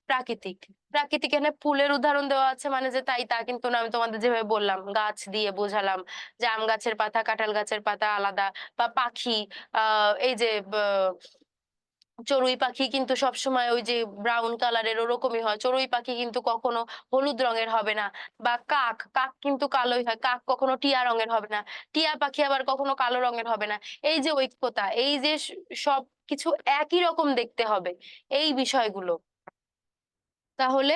প্রাকৃতিক। প্রাকৃতিক এখানে ফুলের উদাহরণ দেওয়া আছে মানে যে তাই তা কিন্তু না। আমি তোমাদের যেভাবে বললাম, গাছ দিয়ে বোঝালাম যে আম গাছের পাতা, কাঁঠাল গাছের পাতা আলাদা, বা পাখি, এই যে চড়ুই পাখি কিন্তু সবসময় ওই যে ব্রাউন কালারের ওরকমই হয়। চড়ুই পাখি কিন্তু কখনো হলুদ রঙের হবে না। বা কাক, কাক কিন্তু কালোই হয়। কাক কখনো টিয়া রঙের হবে না। টিয়া পাখি আবার কখনো কালো রঙের হবে না। এই যে ঐক্যতা, এই যে সবকিছু একই রকম দেখতে হবে, এই বিষয়গুলো। তাহলে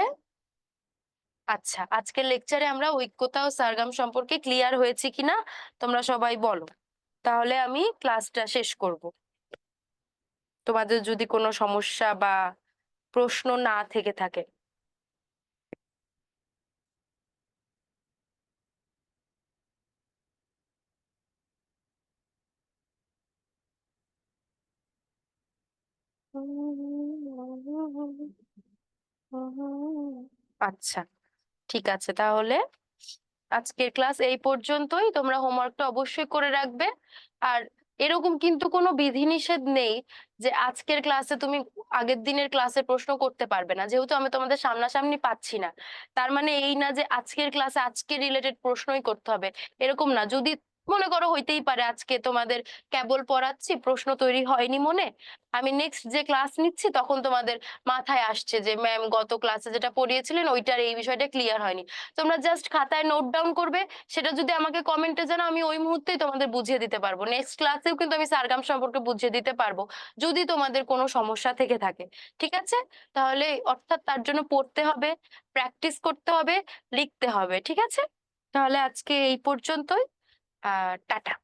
আচ্ছা, আজকের লেকচারে আমরা ঐক্যতা ও সারগাম সম্পর্কে ক্লিয়ার হয়েছি কিনা তোমরা সবাই বলো। তাহলে আমি ক্লাসটা শেষ করব। তোমাদের যদি কোনো সমস্যা বা প্রশ্ন না থেকে থাকে। আচ্ছা, ঠিক আছে তাহলে আজকের ক্লাস এই পর্যন্তই। তোমরা হোমওয়ার্কটা অবশ্যই করে রাখবে। আর এরকম কিন্তু কোনো বিধিনিষেধ নেই যে আজকের ক্লাসে তুমি আগের দিনের ক্লাসে প্রশ্ন করতে পারবে না। যেহেতু আমি তোমাদের সামনাসামনি পাচ্ছি না, তার মানে এই না যে আজকের ক্লাসে আজকে রিলেটেড প্রশ্নই করতে হবে, এরকম না। যদি মনে করো হইতেই পারে আজকে তোমাদের কেবল পড়াচ্ছি, প্রশ্ন তৈরি হয়নি মনে, আমি নেক্সট যে ক্লাস নিচ্ছি তখন তোমাদের মাথায় আসছে যে ম্যাম গত ক্লাসে যেটা পড়িয়েছিলেন ওইটার এই বিষয়টা ক্লিয়ার হয়নি। তোমরা জাস্ট খাতায় নোট ডাউন করবে, সেটা যদি আমাকে কমেন্টে জানাও আমি ওই মুহূর্তেই তোমাদের বুঝিয়ে দিতে পারবো। নেক্সট ক্লাসেও কিন্তু আমি সারগাম সম্পর্কে বুঝিয়ে দিতে পারবো যদি তোমাদের কোনো সমস্যা থেকে থাকে। ঠিক আছে? তাহলে অর্থাৎ তার জন্য পড়তে হবে, প্র্যাকটিস করতে হবে, লিখতে হবে। ঠিক আছে? তাহলে আজকে এই পর্যন্তই। টাটা।